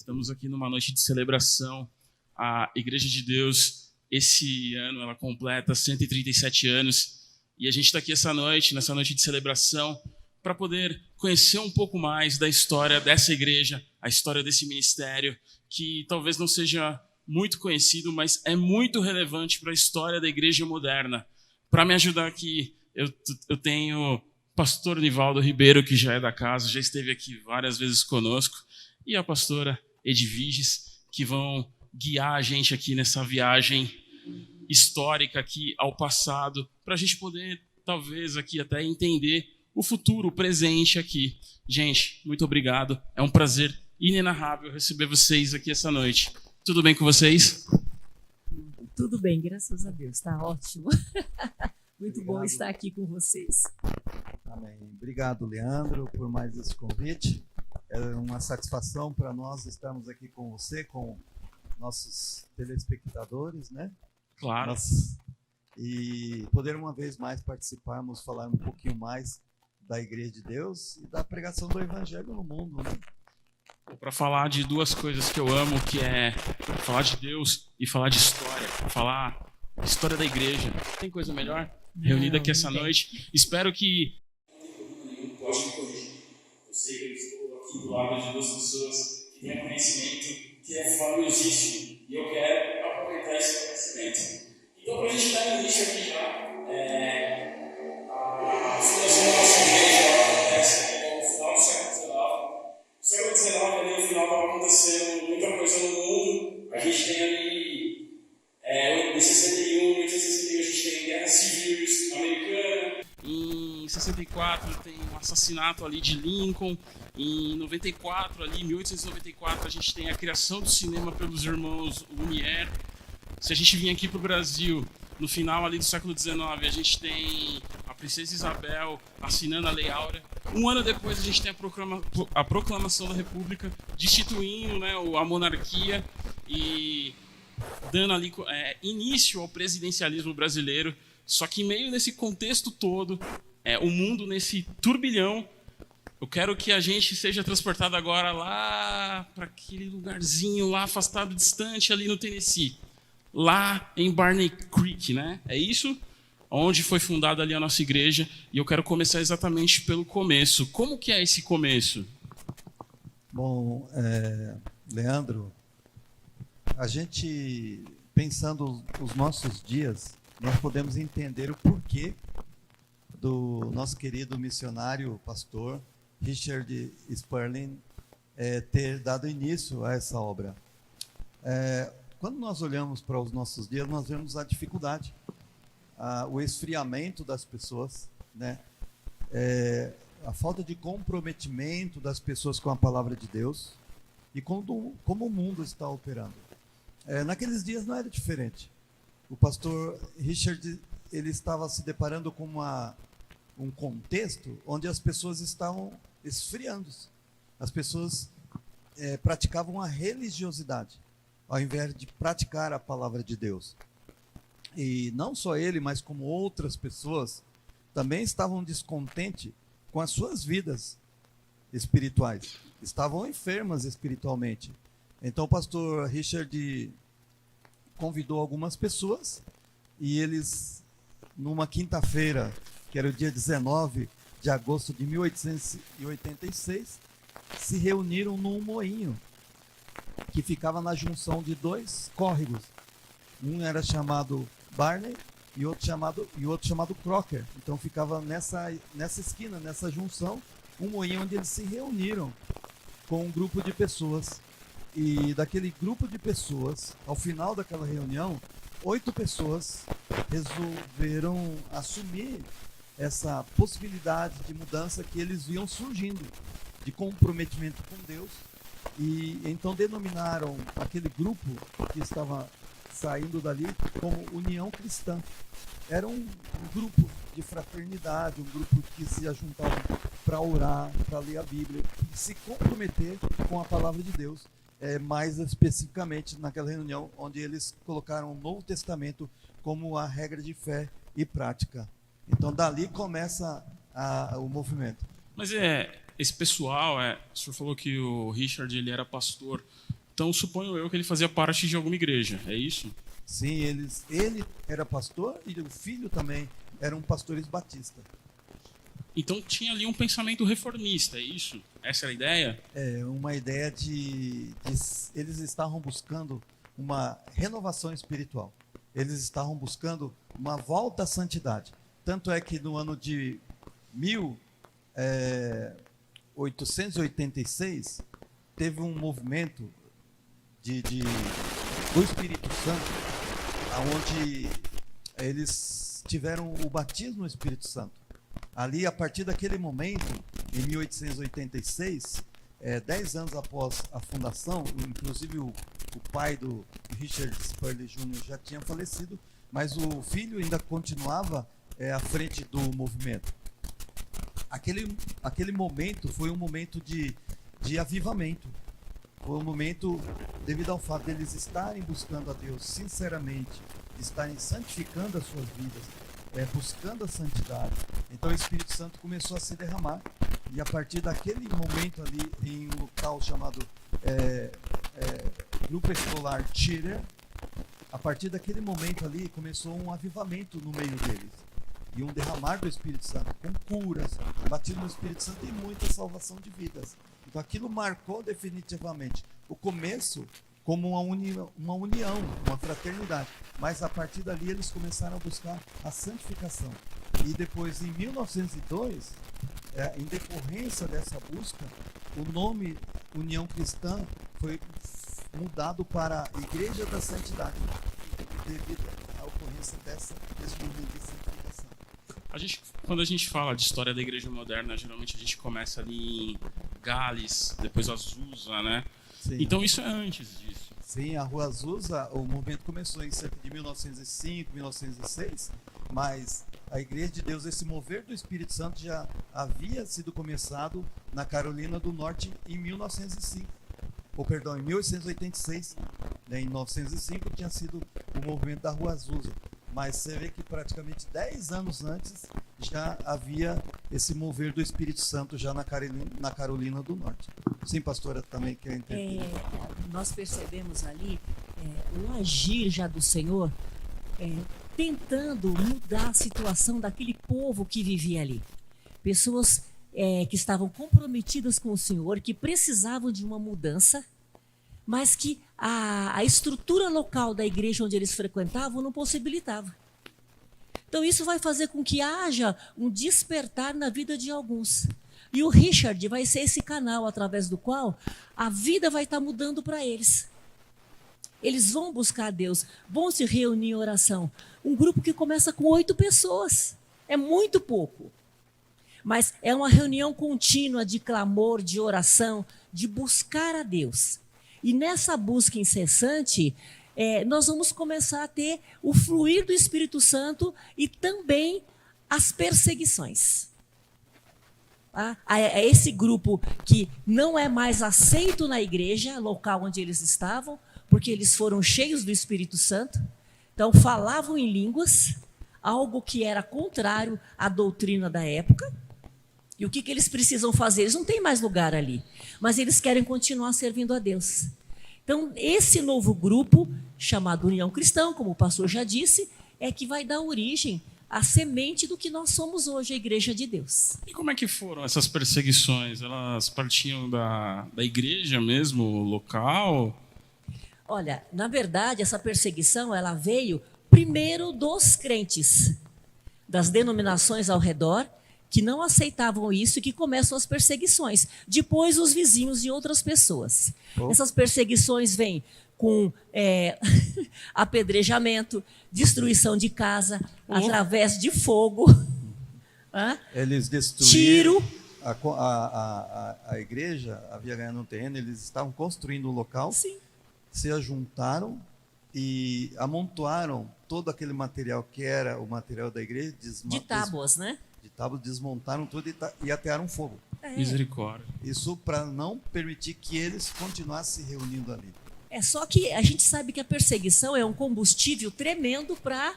Estamos aqui numa noite de celebração. A Igreja de Deus, esse ano, ela completa 137 anos. E a gente está aqui essa noite, nessa noite de celebração, para poder conhecer um pouco mais da história dessa igreja, a história desse ministério, que talvez não seja muito conhecido, mas é muito relevante para a história da igreja moderna. Para me ajudar aqui, eu tenho o pastor Nivaldo Ribeiro, que já é da casa, já esteve aqui várias vezes conosco, e a pastora Edviges, que vão guiar a gente aqui nessa viagem histórica aqui ao passado, para a gente poder, talvez, aqui até entender o futuro, o presente aqui. Gente, muito obrigado. É um prazer inenarrável receber vocês aqui essa noite. Tudo bem com vocês? Tudo bem, graças a Deus. Está ótimo. Muito bom estar aqui com vocês. Amém. Obrigado, Leandro, por mais esse convite. É uma satisfação para nós estarmos aqui com você, com nossos telespectadores, né? Claro. E poder uma vez mais participarmos, falar um pouquinho mais da Igreja de Deus e da pregação do Evangelho no mundo, né? Para falar de duas coisas que eu amo, que é falar de Deus e falar de história, falar história da igreja. Tem coisa melhor reunida aqui essa noite? Espero que possa me corrigir. Eu sei que eu estou aqui do lado de duas pessoas que têm conhecimento que é valiosíssimo e eu quero aproveitar esse conhecimento. Então, para a gente dar início aqui já, a fundação da nossa igreja acontece no final do século XIX. No século XIX, ali no final, estava acontecendo muita coisa no mundo. A gente tem ali, em 61, 1861, a gente tem Guerra Civil Americana. Em 64 tem o assassinato ali de Lincoln. Em 94, ali, 1894, a gente tem a criação do cinema pelos irmãos Lumière. Se a gente vir aqui para o Brasil, no final ali do século XIX, a gente tem a Princesa Isabel assinando a Lei Áurea. Um ano depois, a gente tem a proclamação da República, destituindo, né, a monarquia e dando ali início ao presidencialismo brasileiro. Só que em meio desse contexto todo, o mundo nesse turbilhão, eu quero que a gente seja transportado agora lá para aquele lugarzinho lá afastado, distante, ali no Tennessee. Lá em Barney Creek, né? É isso? Onde foi fundada ali a nossa igreja. E eu quero começar exatamente pelo começo. Como que é esse começo? Bom, Leandro, a gente, pensando os nossos dias, nós podemos entender o porquê do nosso querido missionário, pastor Richard Sperling, ter dado início a essa obra. Quando nós olhamos para os nossos dias, nós vemos a dificuldade, o esfriamento das pessoas, né? A falta de comprometimento das pessoas com a palavra de Deus e como o mundo está operando. Naqueles dias não era diferente. O pastor Richard, ele estava se deparando com um contexto onde as pessoas estavam esfriando-se. As pessoas praticavam a religiosidade, ao invés de praticar a palavra de Deus. E não só ele, mas como outras pessoas também estavam descontentes com as suas vidas espirituais. Estavam enfermas espiritualmente. Então o pastor Richard convidou algumas pessoas e eles, numa quinta-feira, que era o dia 19 de agosto de 1886, se reuniram num moinho que ficava na junção de dois córregos. Um era chamado Barney e outro chamado Crocker. Então ficava nessa esquina, nessa junção, um moinho onde eles se reuniram com um grupo de pessoas. E daquele grupo de pessoas, ao final daquela reunião, 8 pessoas resolveram assumir essa possibilidade de mudança que eles viam surgindo, de comprometimento com Deus. E então denominaram aquele grupo que estava saindo dali como União Cristã. Era um grupo de fraternidade, um grupo que se ajuntava para orar, para ler a Bíblia, e se comprometer com a palavra de Deus, mais especificamente naquela reunião onde eles colocaram o Novo Testamento como a regra de fé e prática. Então dali começa o movimento. Mas esse pessoal, o senhor falou que o Richard ele era pastor, então suponho eu que ele fazia parte de alguma igreja, é isso? Sim, ele era pastor e o filho também eram pastores batistas. Então tinha ali um pensamento reformista, é isso? Essa era a ideia? É uma ideia eles estavam buscando uma renovação espiritual. Eles estavam buscando uma volta à santidade. Tanto é que no ano de 1886 teve um movimento do Espírito Santo, onde eles tiveram o batismo no Espírito Santo. Ali, a partir daquele momento, em 1886, 10 anos após a fundação, inclusive o pai do Richard Spurley Jr. já tinha falecido, mas o filho ainda continuava à frente do movimento. Aquele momento foi um momento de avivamento. Foi um momento, devido ao fato deles estarem buscando a Deus sinceramente, estarem santificando as suas vidas, buscando a santidade. Então o Espírito Santo começou a se derramar, e a partir daquele momento ali, em um local chamado Grupo Escolar Tiller, a partir daquele momento ali começou um avivamento no meio deles, e um derramar do Espírito Santo, com curas, batismo no Espírito Santo e muita salvação de vidas. Então aquilo marcou definitivamente o começo como uma união, uma fraternidade. Mas a partir dali eles começaram a buscar a santificação. E depois, em 1902, em decorrência dessa busca, o nome União Cristã foi mudado para Igreja da Santidade, devido à ocorrência desse movimento de santificação. Quando a gente fala de história da igreja moderna, geralmente a gente começa ali em Gales, depois Azusa, né? Sim. Então isso é antes disso. Sim, a Rua Azusa, o movimento começou em cerca de 1905, 1906, mas a Igreja de Deus, esse mover do Espírito Santo já havia sido começado na Carolina do Norte em 1905. Em 1886, né, em 1905 tinha sido o movimento da Rua Azusa. Mas você vê que praticamente 10 anos antes já havia esse mover do Espírito Santo já na Carolina do Norte. Sim, pastora, também quer entender. Nós percebemos ali o agir já do Senhor, tentando mudar a situação daquele povo que vivia ali. Pessoas que estavam comprometidas com o Senhor, que precisavam de uma mudança, mas que a estrutura local da igreja onde eles frequentavam não possibilitava. Então isso vai fazer com que haja um despertar na vida de alguns. E o Richard vai ser esse canal através do qual a vida vai estar mudando para eles. Eles vão buscar a Deus, vão se reunir em oração. Um grupo que começa com 8 pessoas. É muito pouco. Mas é uma reunião contínua de clamor, de oração, de buscar a Deus. E nessa busca incessante, nós vamos começar a ter o fluir do Espírito Santo e também as perseguições. É esse grupo que não é mais aceito na igreja, local onde eles estavam, porque eles foram cheios do Espírito Santo, então falavam em línguas, algo que era contrário à doutrina da época. E o que eles precisam fazer? Eles não têm mais lugar ali, mas eles querem continuar servindo a Deus. Então, esse novo grupo, chamado União Cristã, como o pastor já disse, é que vai dar origem à semente do que nós somos hoje, a Igreja de Deus. E como é que foram essas perseguições? Elas partiam da igreja mesmo, local? Olha, na verdade, essa perseguição ela veio primeiro dos crentes, das denominações ao redor, que não aceitavam isso e que começam as perseguições. Depois, os vizinhos e outras pessoas. Essas perseguições vêm com apedrejamento, destruição de casa, através de fogo. Eles destruíram tiro. A igreja, havia ganhado um terreno, eles estavam construindo um local, Sim. Se ajuntaram e amontoaram todo aquele material que era o material da igreja. De tábuas, né? De tábuas, desmontaram tudo e atearam fogo. Misericórdia. Isso para não permitir que eles continuassem se reunindo ali. Só que a gente sabe que a perseguição é um combustível tremendo para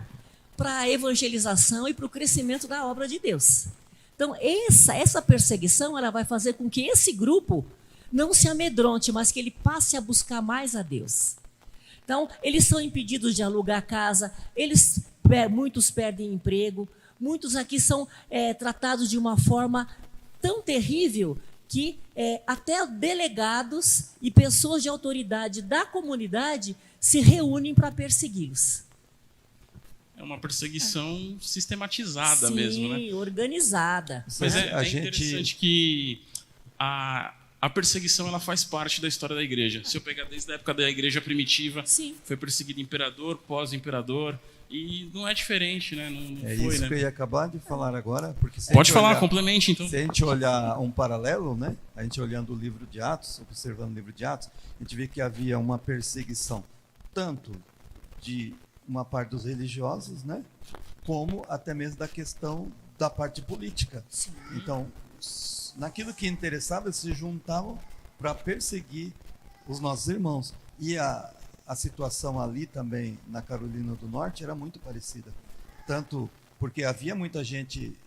a evangelização e para o crescimento da obra de Deus. Então, essa perseguição ela vai fazer com que esse grupo não se amedronte, mas que ele passe a buscar mais a Deus. Então, eles são impedidos de alugar casa, muitos perdem emprego, muitos aqui são tratados de uma forma tão terrível que até delegados e pessoas de autoridade da comunidade se reúnem para persegui-los. É uma perseguição sistematizada. Sim, mesmo, né? Organizada. Mas né? é interessante que a perseguição ela faz parte da história da igreja. Se eu pegar desde a época da igreja primitiva, Sim. foi perseguido imperador, pós-imperador, e não é diferente, né? Não É foi, isso né? que eu ia acabar de falar agora, porque se a Pode gente falar, olhar- complemente então. Se a gente olhar um paralelo, né? A gente olhando o livro de Atos, observando o livro de Atos, a gente vê que havia uma perseguição tanto de uma parte dos religiosos, né? Como até mesmo da questão da parte política. Sim. Então, naquilo que interessava, eles se juntavam para perseguir os nossos irmãos. E a situação ali também, na Carolina do Norte, era muito parecida. Tanto porque havia muita gente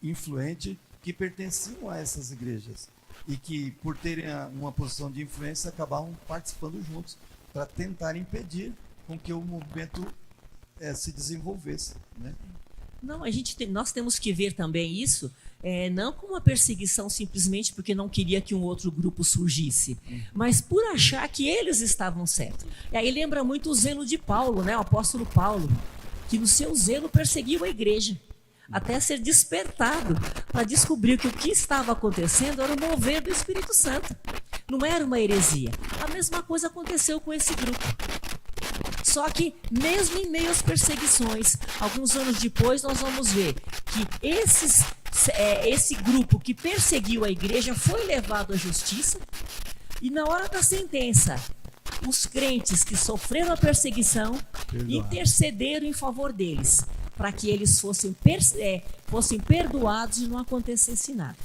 influente que pertenciam a essas igrejas e que, por terem uma posição de influência, acabavam participando juntos para tentar impedir com que o movimento se desenvolvesse, né? Não, nós temos que ver também isso, não como uma perseguição simplesmente porque não queria que um outro grupo surgisse, mas por achar que eles estavam certos. E aí lembra muito o zelo de Paulo, né? O apóstolo Paulo, que no seu zelo perseguiu a igreja, até ser despertado para descobrir que o que estava acontecendo era o mover do Espírito Santo, não era uma heresia. A mesma coisa aconteceu com esse grupo. Só que, mesmo em meio às perseguições, alguns anos depois, nós vamos ver que esse grupo que perseguiu a igreja foi levado à justiça e, na hora da sentença, os crentes que sofreram a perseguição intercederam em favor deles, para que eles fossem perdoados e não acontecesse nada.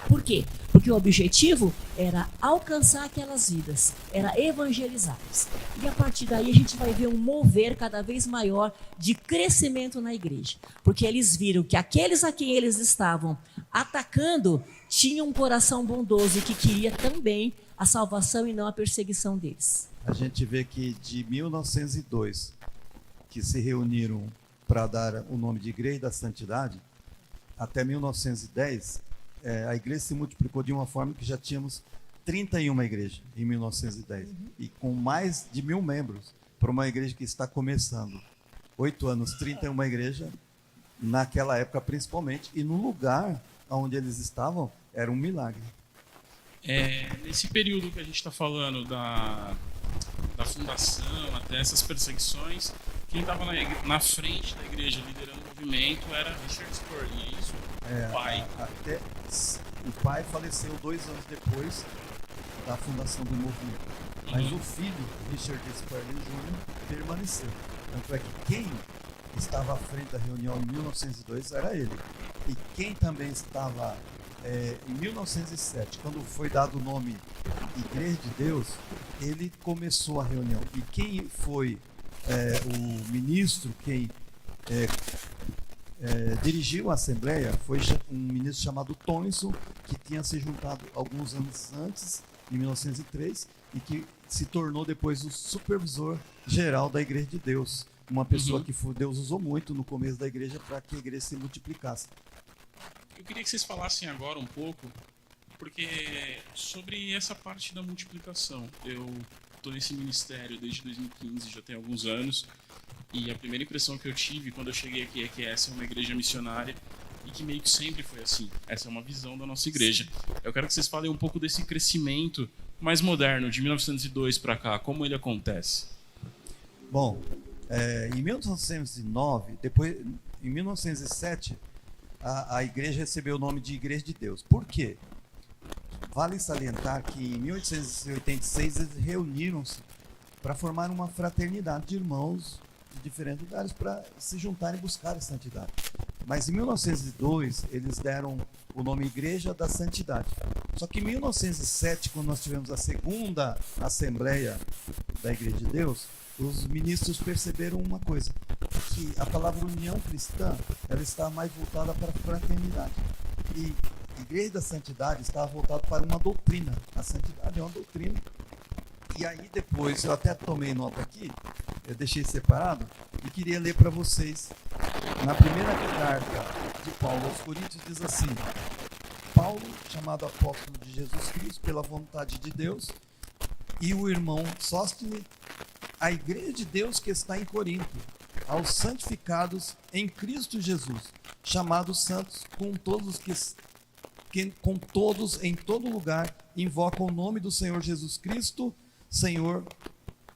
Por quê? Porque o objetivo era alcançar aquelas vidas, era evangelizá-las. E a partir daí a gente vai ver um mover cada vez maior de crescimento na igreja. Porque eles viram que aqueles a quem eles estavam atacando tinham um coração bondoso e que queria também a salvação e não a perseguição deles. A gente vê que de 1902, que se reuniram para dar o nome de Igreja da Santidade, até 1910, a igreja se multiplicou de uma forma que já tínhamos 31 igrejas em 1910. E com mais de 1.000 membros, para uma igreja que está começando. 8 anos, 31 igrejas, naquela época principalmente, e no lugar onde eles estavam, era um milagre. Nesse período que a gente está falando da fundação, até essas perseguições, quem estava na frente da igreja liderando o movimento era Richard Spurgeon, é isso? O pai. O pai faleceu 2 anos depois da fundação do movimento. Mas o filho, Richard Spurgeon Jr., permaneceu. Tanto é que quem estava à frente da reunião em 1902 era ele. E quem também estava em 1907, quando foi dado o nome Igreja de Deus, ele começou a reunião. E quem foi o ministro, quem dirigiu a Assembleia, foi um ministro chamado Tomlinson, que tinha se juntado alguns anos antes, em 1903, e que se tornou depois o supervisor geral da Igreja de Deus. Uma pessoa que Deus usou muito no começo da igreja para que a igreja se multiplicasse. Eu queria que vocês falassem agora um pouco, porque sobre essa parte da multiplicação. Eu estou nesse ministério desde 2015, já tem alguns anos, e a primeira impressão que eu tive quando eu cheguei aqui é que essa é uma igreja missionária e que meio que sempre foi assim. Essa é uma visão da nossa igreja. Eu quero que vocês falem um pouco desse crescimento mais moderno, de 1902 para cá, como ele acontece. Bom, em 1909, depois, em 1907, a igreja recebeu o nome de Igreja de Deus. Por quê? Vale salientar que em 1886 eles reuniram-se para formar uma fraternidade de irmãos de diferentes lugares para se juntarem e buscar a santidade. Mas em 1902 eles deram o nome Igreja da Santidade. Só que em 1907, quando nós tivemos a segunda Assembleia da Igreja de Deus, os ministros perceberam uma coisa, que a palavra união cristã ela está mais voltada para a fraternidade. E a Igreja da Santidade estava voltada para uma doutrina. A santidade é uma doutrina. E aí depois, eu até tomei nota aqui, eu deixei separado, e queria ler para vocês. Na primeira carta de Paulo aos Coríntios diz assim: Paulo, chamado apóstolo de Jesus Cristo pela vontade de Deus, e o irmão Sóstene, a igreja de Deus que está em Corinto, aos santificados em Cristo Jesus, chamados santos, com todos com todos em todo lugar invocam o nome do Senhor Jesus Cristo, Senhor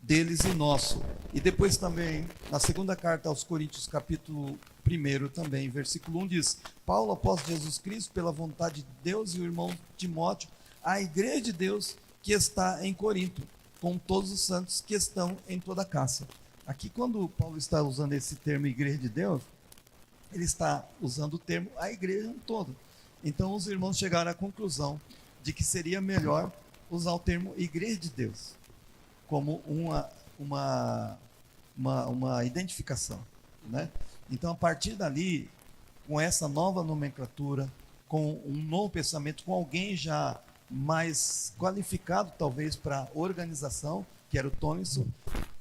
deles e nosso. E depois também, na segunda carta aos Coríntios, capítulo 1 também, versículo 1 diz: Paulo, apóstolo de Jesus Cristo, pela vontade de Deus, e o irmão Timóteo, a igreja de Deus que está em Corinto, com todos os santos que estão em toda a Cássia. Aqui, quando Paulo está usando esse termo igreja de Deus, ele está usando o termo a igreja um todo. Então, os irmãos chegaram à conclusão de que seria melhor usar o termo igreja de Deus como uma identificação, né? Então, a partir dali, com essa nova nomenclatura, com um novo pensamento, com alguém já mais qualificado, talvez, para a organização, que era o Thomisson,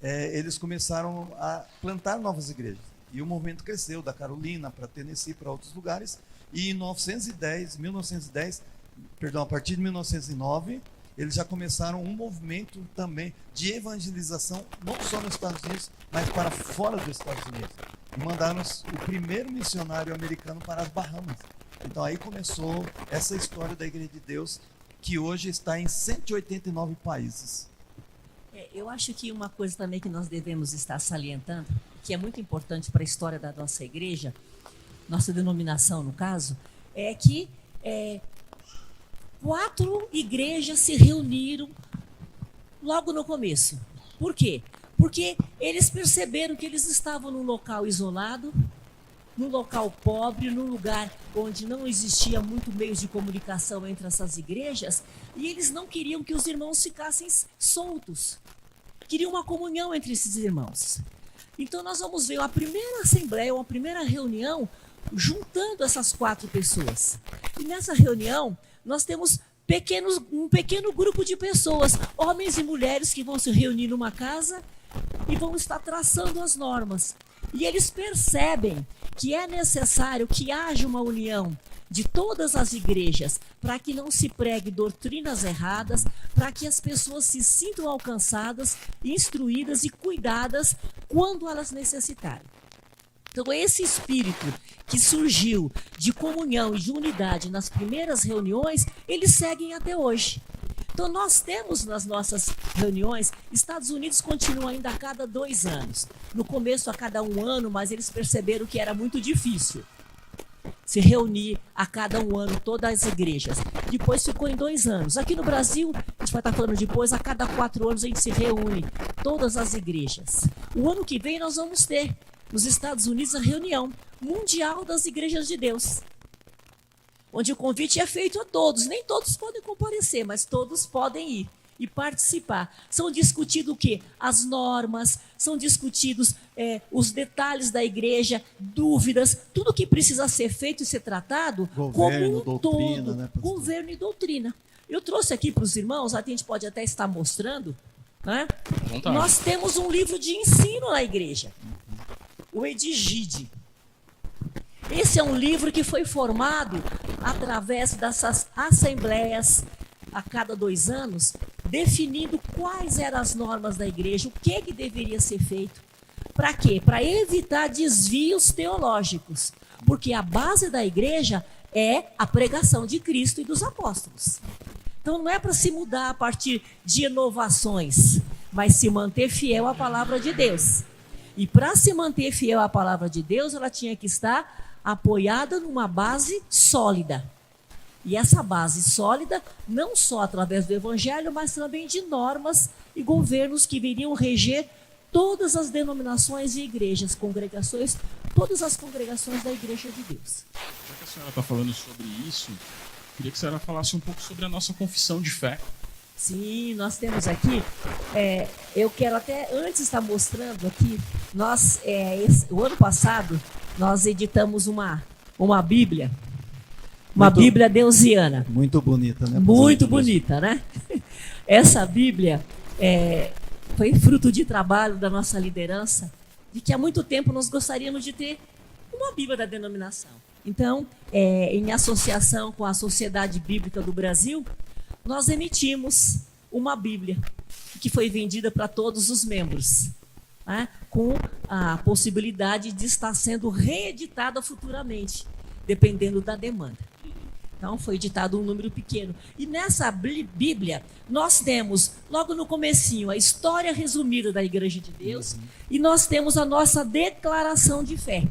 eles começaram a plantar novas igrejas. E o movimento cresceu, da Carolina para Tennessee, para outros lugares. E em a partir de 1909, eles já começaram um movimento também de evangelização, não só nos Estados Unidos, mas para fora dos Estados Unidos. E mandaram o primeiro missionário americano para as Bahamas. Então aí começou essa história da Igreja de Deus, que hoje está em 189 países. Eu acho que uma coisa também que nós devemos estar salientando, que é muito importante para a história da nossa igreja, nossa denominação no caso, é que 4 igrejas se reuniram logo no começo. Por quê? Porque eles perceberam que eles estavam num local isolado, num local pobre, num lugar onde não existia muito meios de comunicação entre essas igrejas, e eles não queriam que os irmãos ficassem soltos. Queriam uma comunhão entre esses irmãos. Então nós vamos ver a primeira assembleia, uma primeira reunião, juntando essas 4 pessoas. E nessa reunião, nós temos um pequeno grupo de pessoas, homens e mulheres, que vão se reunir numa casa e vão estar traçando as normas. E eles percebem que é necessário que haja uma união de todas as igrejas para que não se pregue doutrinas erradas, para que as pessoas se sintam alcançadas, instruídas e cuidadas quando elas necessitarem. Então, esse espírito que surgiu de comunhão e de unidade nas primeiras reuniões, eles seguem até hoje. Então, nós temos nas nossas reuniões, Estados Unidos continua ainda a cada 2 anos. No começo, a cada 1 ano, mas eles perceberam que era muito difícil se reunir a cada 1 ano todas as igrejas. Depois ficou em 2 anos. Aqui no Brasil, a gente vai estar falando depois, a cada 4 anos a gente se reúne, todas as igrejas. O ano que vem nós vamos ter, nos Estados Unidos, a reunião mundial das igrejas de Deus, onde o convite é feito a todos. Nem todos podem comparecer, mas todos podem ir e participar. São discutidos o quê? As normas, são discutidos os detalhes da igreja, dúvidas, tudo que precisa ser feito e ser tratado Governo, como um doutrina, todo. né, pastor? Governo e doutrina. Eu trouxe aqui para os irmãos, a gente pode até estar mostrando, né? Nós temos um livro de ensino na igreja, o Edigide. Esse é um livro que foi formado através dessas assembleias a cada 2 anos, definindo quais eram as normas da igreja, o que deveria ser feito. Para quê? Para evitar desvios teológicos. Porque a base da igreja é a pregação de Cristo e dos apóstolos. Então não é para se mudar a partir de inovações, mas se manter fiel à palavra de Deus. E para se manter fiel à palavra de Deus, ela tinha que estar apoiada numa base sólida. E essa base sólida, não só através do evangelho, mas também de normas e governos que viriam reger todas as denominações e igrejas, congregações, todas as congregações da igreja de Deus. Já que a senhora está falando sobre isso, queria que a senhora falasse um pouco sobre a nossa confissão de fé. Sim, nós temos aqui, eu quero até antes estar mostrando aqui, o ano passado nós editamos uma Bíblia, Uma Bíblia deusiana. Muito bonita, né? Muito bonita, né? Essa Bíblia foi fruto de trabalho da nossa liderança, de que há muito tempo nós gostaríamos de ter uma Bíblia da denominação. Então, em associação com a Sociedade Bíblica do Brasil, nós emitimos uma Bíblia que foi vendida para todos os membros, né? Com a possibilidade de estar sendo reeditada futuramente, dependendo da demanda. Então, foi editado um número pequeno. E nessa Bíblia, nós temos, logo no comecinho, a história resumida da Igreja de Deus, e nós temos a nossa declaração de fé,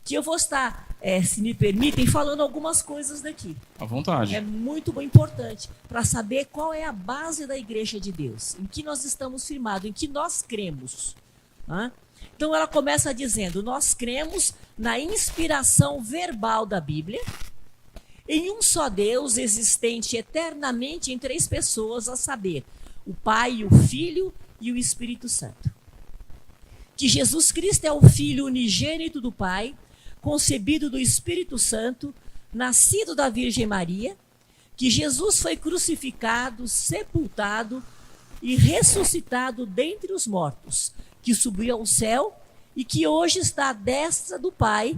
que eu vou estar, se me permitem, falando algumas coisas daqui. À vontade. É muito importante para saber qual é a base da Igreja de Deus, em que nós estamos firmados, em que nós cremos. Né? Então, ela começa dizendo: nós cremos na inspiração verbal da Bíblia, em um só Deus existente eternamente em três pessoas, a saber, o Pai, o Filho e o Espírito Santo. Que Jesus Cristo é o Filho unigênito do Pai, concebido do Espírito Santo, nascido da Virgem Maria, que Jesus foi crucificado, sepultado e ressuscitado dentre os mortos, que subiu ao céu e que hoje está à destra do Pai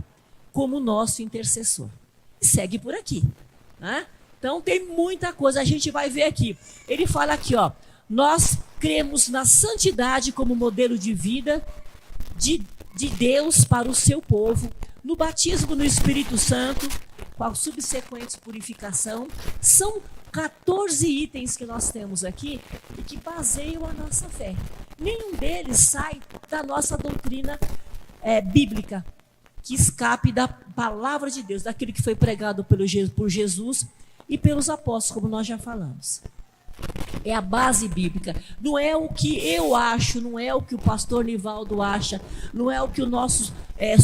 como nosso intercessor. E segue por aqui. Né? Então tem muita coisa, a gente vai ver aqui. Ele fala aqui, ó, nós cremos na santidade como modelo de vida de Deus para o seu povo, no batismo no Espírito Santo, com a subsequente purificação. São 14 itens que nós temos aqui e que baseiam a nossa fé. Nenhum deles sai da nossa doutrina bíblica, que escape da palavra de Deus, daquilo que foi pregado por Jesus e pelos apóstolos, como nós já falamos. É a base bíblica. Não é o que eu acho, não é o que o pastor Nivaldo acha, não é o que o nosso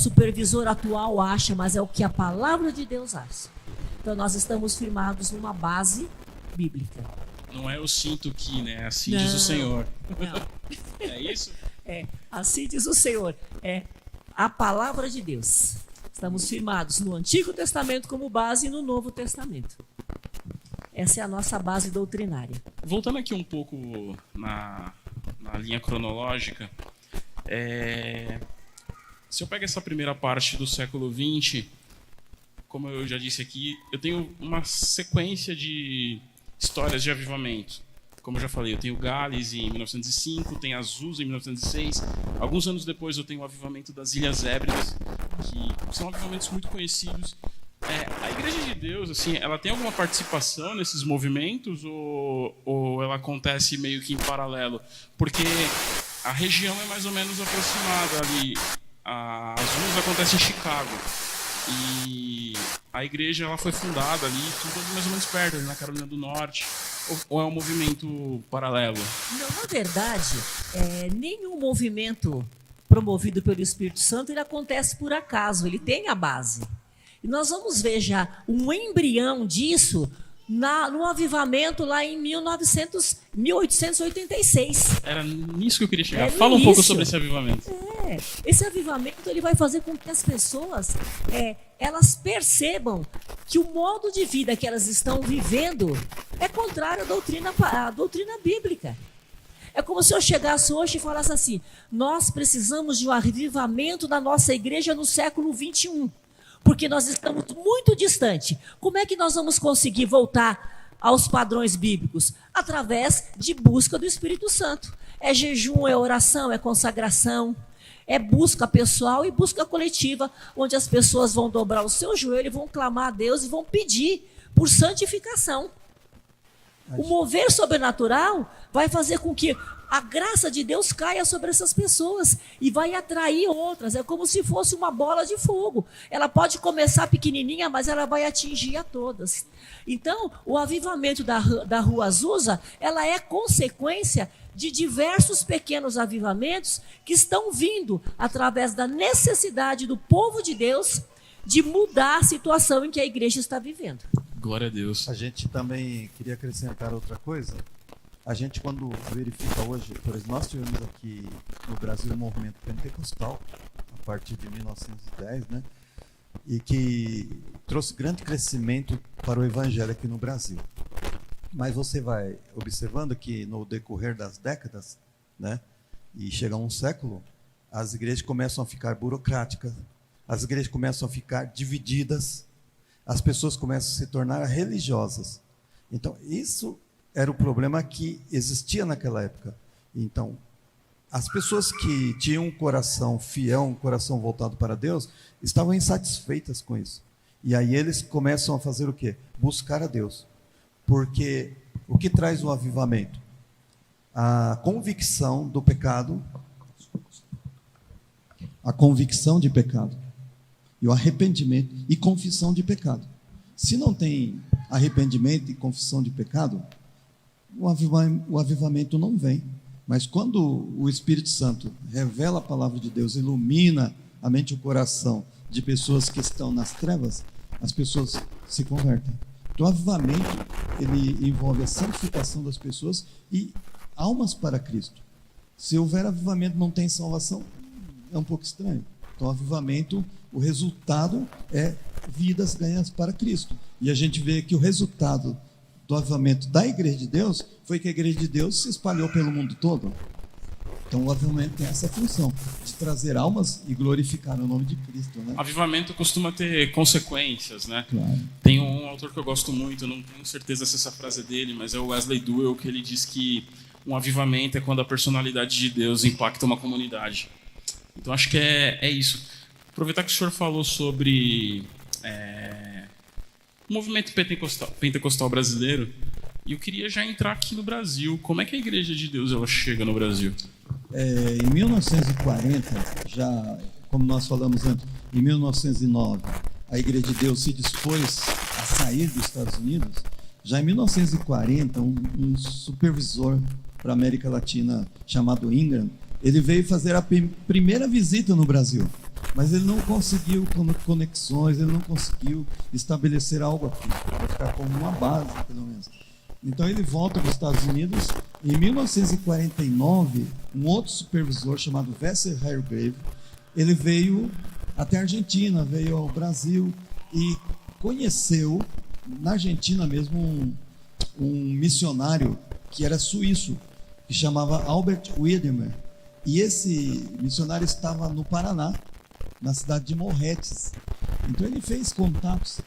supervisor atual acha, mas é o que a palavra de Deus acha. Então nós estamos firmados numa base bíblica. Não é eu sinto que, né? Assim diz o Senhor. Não. É isso? Assim diz o Senhor. É a palavra de Deus. Estamos firmados no Antigo Testamento como base e no Novo Testamento. Essa é a nossa base doutrinária. Voltando aqui um pouco na linha cronológica, se eu pego essa primeira parte do século XX, como eu já disse aqui, eu tenho uma sequência de histórias de avivamento. Como eu já falei, eu tenho Gales em 1905, tenho Azusa em 1906. Alguns anos depois eu tenho o avivamento das Ilhas Hébridas, que são avivamentos muito conhecidos. A Igreja de Deus, assim, ela tem alguma participação nesses movimentos ou ela acontece meio que em paralelo? Porque a região é mais ou menos aproximada ali. A Azusa acontece em Chicago. E a igreja ela foi fundada ali, tudo mais ou menos perto, ali na Carolina do Norte. Ou é um movimento paralelo? Não, na verdade, nenhum movimento promovido pelo Espírito Santo ele acontece por acaso, ele tem a base. E nós vamos ver já um embrião disso no avivamento lá em 1886. Era nisso que eu queria chegar. É Fala um pouco sobre esse avivamento. Esse avivamento ele vai fazer com que as pessoas elas percebam que o modo de vida que elas estão vivendo é contrário à doutrina bíblica. É como se eu chegasse hoje e falasse assim: nós precisamos de um avivamento da nossa igreja no século 21. Porque nós estamos muito distante. Como é que nós vamos conseguir voltar aos padrões bíblicos? Através de busca do Espírito Santo. É jejum, é oração, é consagração, é busca pessoal e busca coletiva, onde as pessoas vão dobrar o seu joelho e vão clamar a Deus e vão pedir por santificação. O mover sobrenatural vai fazer com que a graça de Deus caia sobre essas pessoas e vai atrair outras. É como se fosse uma bola de fogo. Ela pode começar pequenininha, mas ela vai atingir a todas. Então, o avivamento da Rua Azusa, ela é consequência de diversos pequenos avivamentos que estão vindo através da necessidade do povo de Deus de mudar a situação em que a igreja está vivendo. Glória a Deus. A gente também queria acrescentar outra coisa. A gente, quando verifica hoje, por exemplo, nós tivemos aqui no Brasil um movimento pentecostal, a partir de 1910, né? e que trouxe grande crescimento para o evangelho aqui no Brasil. Mas você vai observando que no decorrer das décadas, né, e chega a um século, as igrejas começam a ficar burocráticas, as igrejas começam a ficar divididas, as pessoas começam a se tornar religiosas. Então, isso era o problema que existia naquela época. Então, as pessoas que tinham um coração fiel, um coração voltado para Deus, estavam insatisfeitas com isso. E aí eles começam a fazer o quê? Buscar a Deus. Porque o que traz o avivamento? A convicção do pecado, a convicção de pecado, e o arrependimento e confissão de pecado. Se não tem arrependimento e confissão de pecado, o avivamento não vem. Mas quando o Espírito Santo revela a palavra de Deus, ilumina a mente e o coração de pessoas que estão nas trevas, as pessoas se convertem. Então, o avivamento, ele envolve a santificação das pessoas e almas para Cristo. Se houver avivamento e não tem salvação, é um pouco estranho. Então, o avivamento, o resultado é vidas ganhas para Cristo. E a gente vê que o resultado do avivamento da Igreja de Deus foi que a Igreja de Deus se espalhou pelo mundo todo. Então o avivamento tem essa função de trazer almas e glorificar o nome de Cristo, né? Avivamento costuma ter consequências, né? Claro. Tem um autor que eu gosto muito, eu não tenho certeza se essa frase é dele, mas é o Wesley Duell, que ele diz que um avivamento é quando a personalidade de Deus impacta uma comunidade. Então acho que é isso. Aproveitar que o senhor falou sobre o movimento pentecostal brasileiro, e eu queria já entrar aqui no Brasil. Como é que a Igreja de Deus ela chega no Brasil? Em 1940, já como nós falamos antes, em 1909, a Igreja de Deus se dispôs a sair dos Estados Unidos. Já em 1940, um supervisor para a América Latina chamado Ingram, ele veio fazer a primeira visita no Brasil. Mas ele não conseguiu conexões, ele não conseguiu estabelecer algo aqui, para ficar como uma base, pelo menos. Então ele volta para os Estados Unidos. Em 1949, um outro supervisor chamado Wessel Hargrave, ele veio até a Argentina, veio ao Brasil e conheceu, na Argentina mesmo, um missionário que era suíço, que chamava Albert Wiedemer. E esse missionário estava no Paraná, na cidade de Morretes. Então ele fez contatos.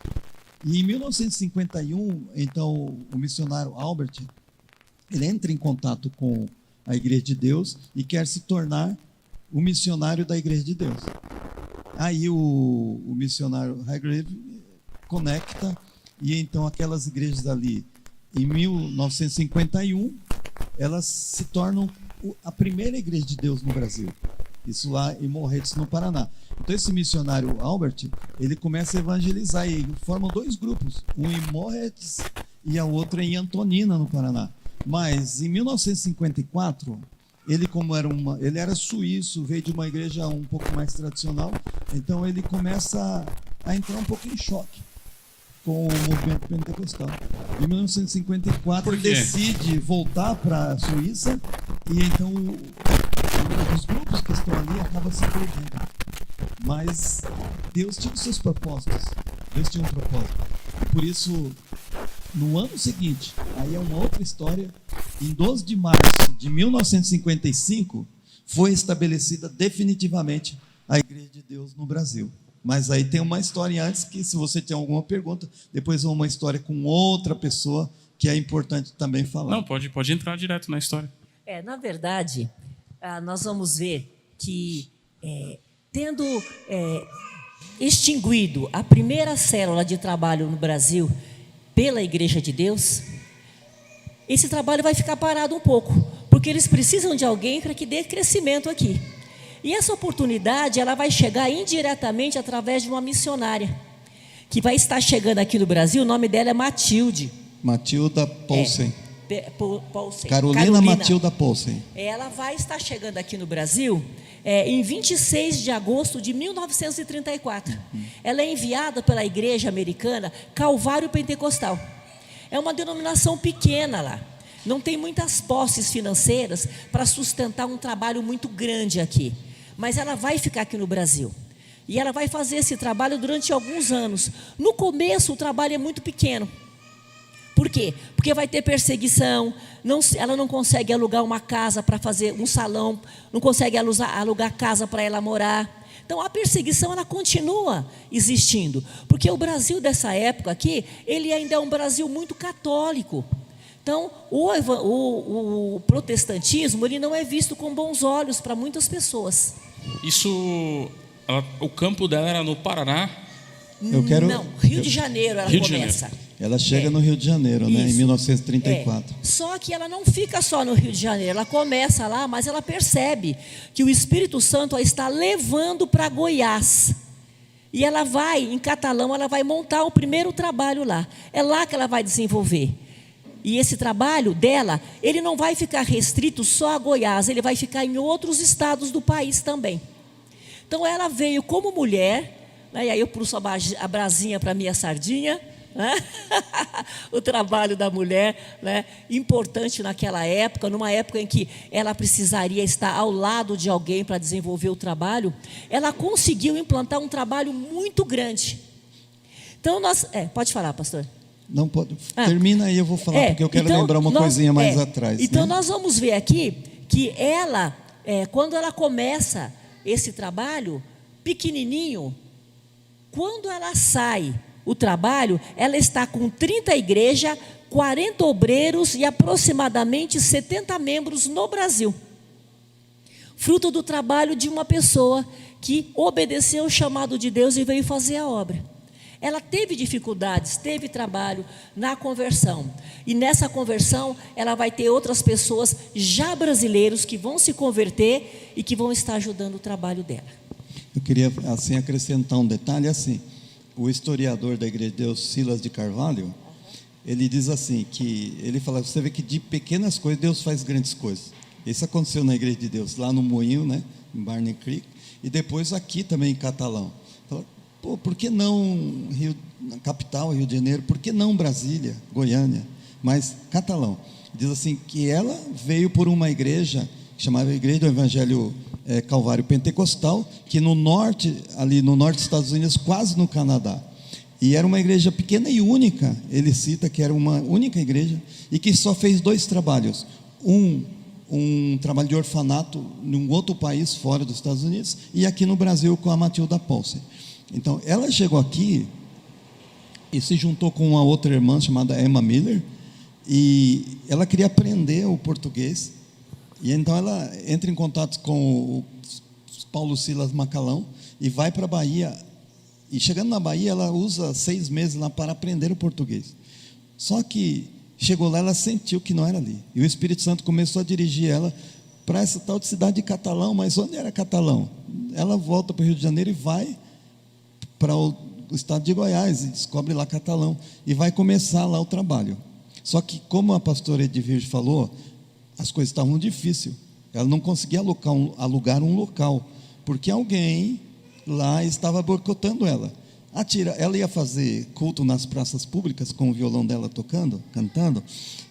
E em 1951, então, o missionário Albert, ele entra em contato com a Igreja de Deus e quer se tornar o missionário da Igreja de Deus. Aí o missionário Hargrave conecta, e então aquelas igrejas ali, em 1951, elas se tornam a primeira Igreja de Deus no Brasil. Isso lá em Morretes, no Paraná. Então esse missionário Albert, ele começa a evangelizar e formam dois grupos, um em Morretes e a outra em Antonina, no Paraná. Mas em 1954, ele era suíço, veio de uma igreja um pouco mais tradicional, então ele começa a entrar um pouco em choque com o movimento pentecostal. Em 1954 ele decide voltar para a Suíça, e então os grupos que estão ali acabam se perdendo. Mas Deus tinha os seus propósitos. Deus tinha um propósito. Por isso, no ano seguinte, aí é uma outra história, em 12 de março de 1955, foi estabelecida definitivamente a Igreja de Deus no Brasil. Mas aí tem uma história antes, que se você tem alguma pergunta, depois uma história com outra pessoa que é importante também falar. Não, pode entrar direto na história. Na verdade, nós vamos ver que, tendo extinguido a primeira célula de trabalho no Brasil pela Igreja de Deus, esse trabalho vai ficar parado um pouco, porque eles precisam de alguém para que dê crescimento aqui. E essa oportunidade ela vai chegar indiretamente através de uma missionária que vai estar chegando aqui no Brasil. O nome dela é Matilde. Matilda Poulsen. Poulsen. Carolina Matilda Poulsen. Ela vai estar chegando aqui no Brasil em 26 de agosto de 1934. Ela é enviada pela igreja americana Calvário Pentecostal. É uma denominação pequena lá. Não tem muitas posses financeiras para sustentar um trabalho muito grande aqui. Mas ela vai ficar aqui no Brasil. E ela vai fazer esse trabalho durante alguns anos. No começo, o trabalho é muito pequeno. Por quê? Porque vai ter perseguição, ela não consegue alugar uma casa para fazer um salão, não consegue alugar casa para ela morar. Então, a perseguição, ela continua existindo. Porque o Brasil dessa época aqui, ele ainda é um Brasil muito católico. Então, o protestantismo, ele não é visto com bons olhos para muitas pessoas. O campo dela era no Paraná? Não, Rio de Janeiro ela começa. Ela chega no Rio de Janeiro, né, em 1934. Só que ela não fica só no Rio de Janeiro, ela começa lá, mas ela percebe que o Espírito Santo a está levando para Goiás. E ela vai, em catalão, ela vai montar o primeiro trabalho lá. É lá que ela vai desenvolver. E esse trabalho dela, ele não vai ficar restrito só a Goiás, ele vai ficar em outros estados do país também. Então ela veio como mulher, né, e aí eu puxo a brasinha para a minha sardinha, né? O trabalho da mulher, né, importante naquela época, numa época em que ela precisaria estar ao lado de alguém para desenvolver o trabalho, ela conseguiu implantar um trabalho muito grande. Então pode falar, pastor. Não pode. Termina aí, eu vou falar, porque eu quero lembrar uma coisinha mais atrás. Então, né? Nós vamos ver aqui que ela, quando ela começa esse trabalho, pequenininho, quando ela sai o trabalho, ela está com 30 igrejas, 40 obreiros e aproximadamente 70 membros no Brasil. Fruto do trabalho de uma pessoa que obedeceu o chamado de Deus e veio fazer a obra. Ela teve dificuldades, teve trabalho na conversão. E nessa conversão, ela vai ter outras pessoas, já brasileiros, que vão se converter e que vão estar ajudando o trabalho dela. Eu queria, assim, acrescentar um detalhe, assim. O historiador da Igreja de Deus, Silas de Carvalho, ele diz assim, que ele fala, você vê que de pequenas coisas Deus faz grandes coisas. Isso aconteceu na Igreja de Deus, lá no Moinho, né, em Barney Creek, e depois aqui também em Catalão. Fala, por que não na capital, Rio de Janeiro, por que não Brasília, Goiânia, mas Catalão? Diz assim, que ela veio por uma igreja, que chamava Igreja do Evangelho Calvário Pentecostal, que no norte, ali no norte dos Estados Unidos, quase no Canadá. E era uma igreja pequena e única, ele cita que era uma única igreja, e que só fez 2 trabalhos. Um trabalho de orfanato em um outro país fora dos Estados Unidos, e aqui no Brasil com a Matilda Paulsen. Então, ela chegou aqui e se juntou com uma outra irmã chamada Emma Miller, e ela queria aprender o português, e então ela entra em contato com o Paulo Silas Macalão e vai para a Bahia, e chegando na Bahia ela usa 6 meses lá para aprender o português. Só que chegou lá, ela sentiu que não era ali, e o Espírito Santo começou a dirigir ela para essa tal de cidade de Catalão. Mas onde era Catalão? Ela volta para o Rio de Janeiro e vai para o estado de Goiás, e descobre lá Catalão, e vai começar lá o trabalho. Só que, como a pastora Edvirge falou, as coisas estavam difíceis, ela não conseguia alugar um local, porque alguém lá estava boicotando ela. Ela ia fazer culto nas praças públicas, com o violão dela tocando, cantando,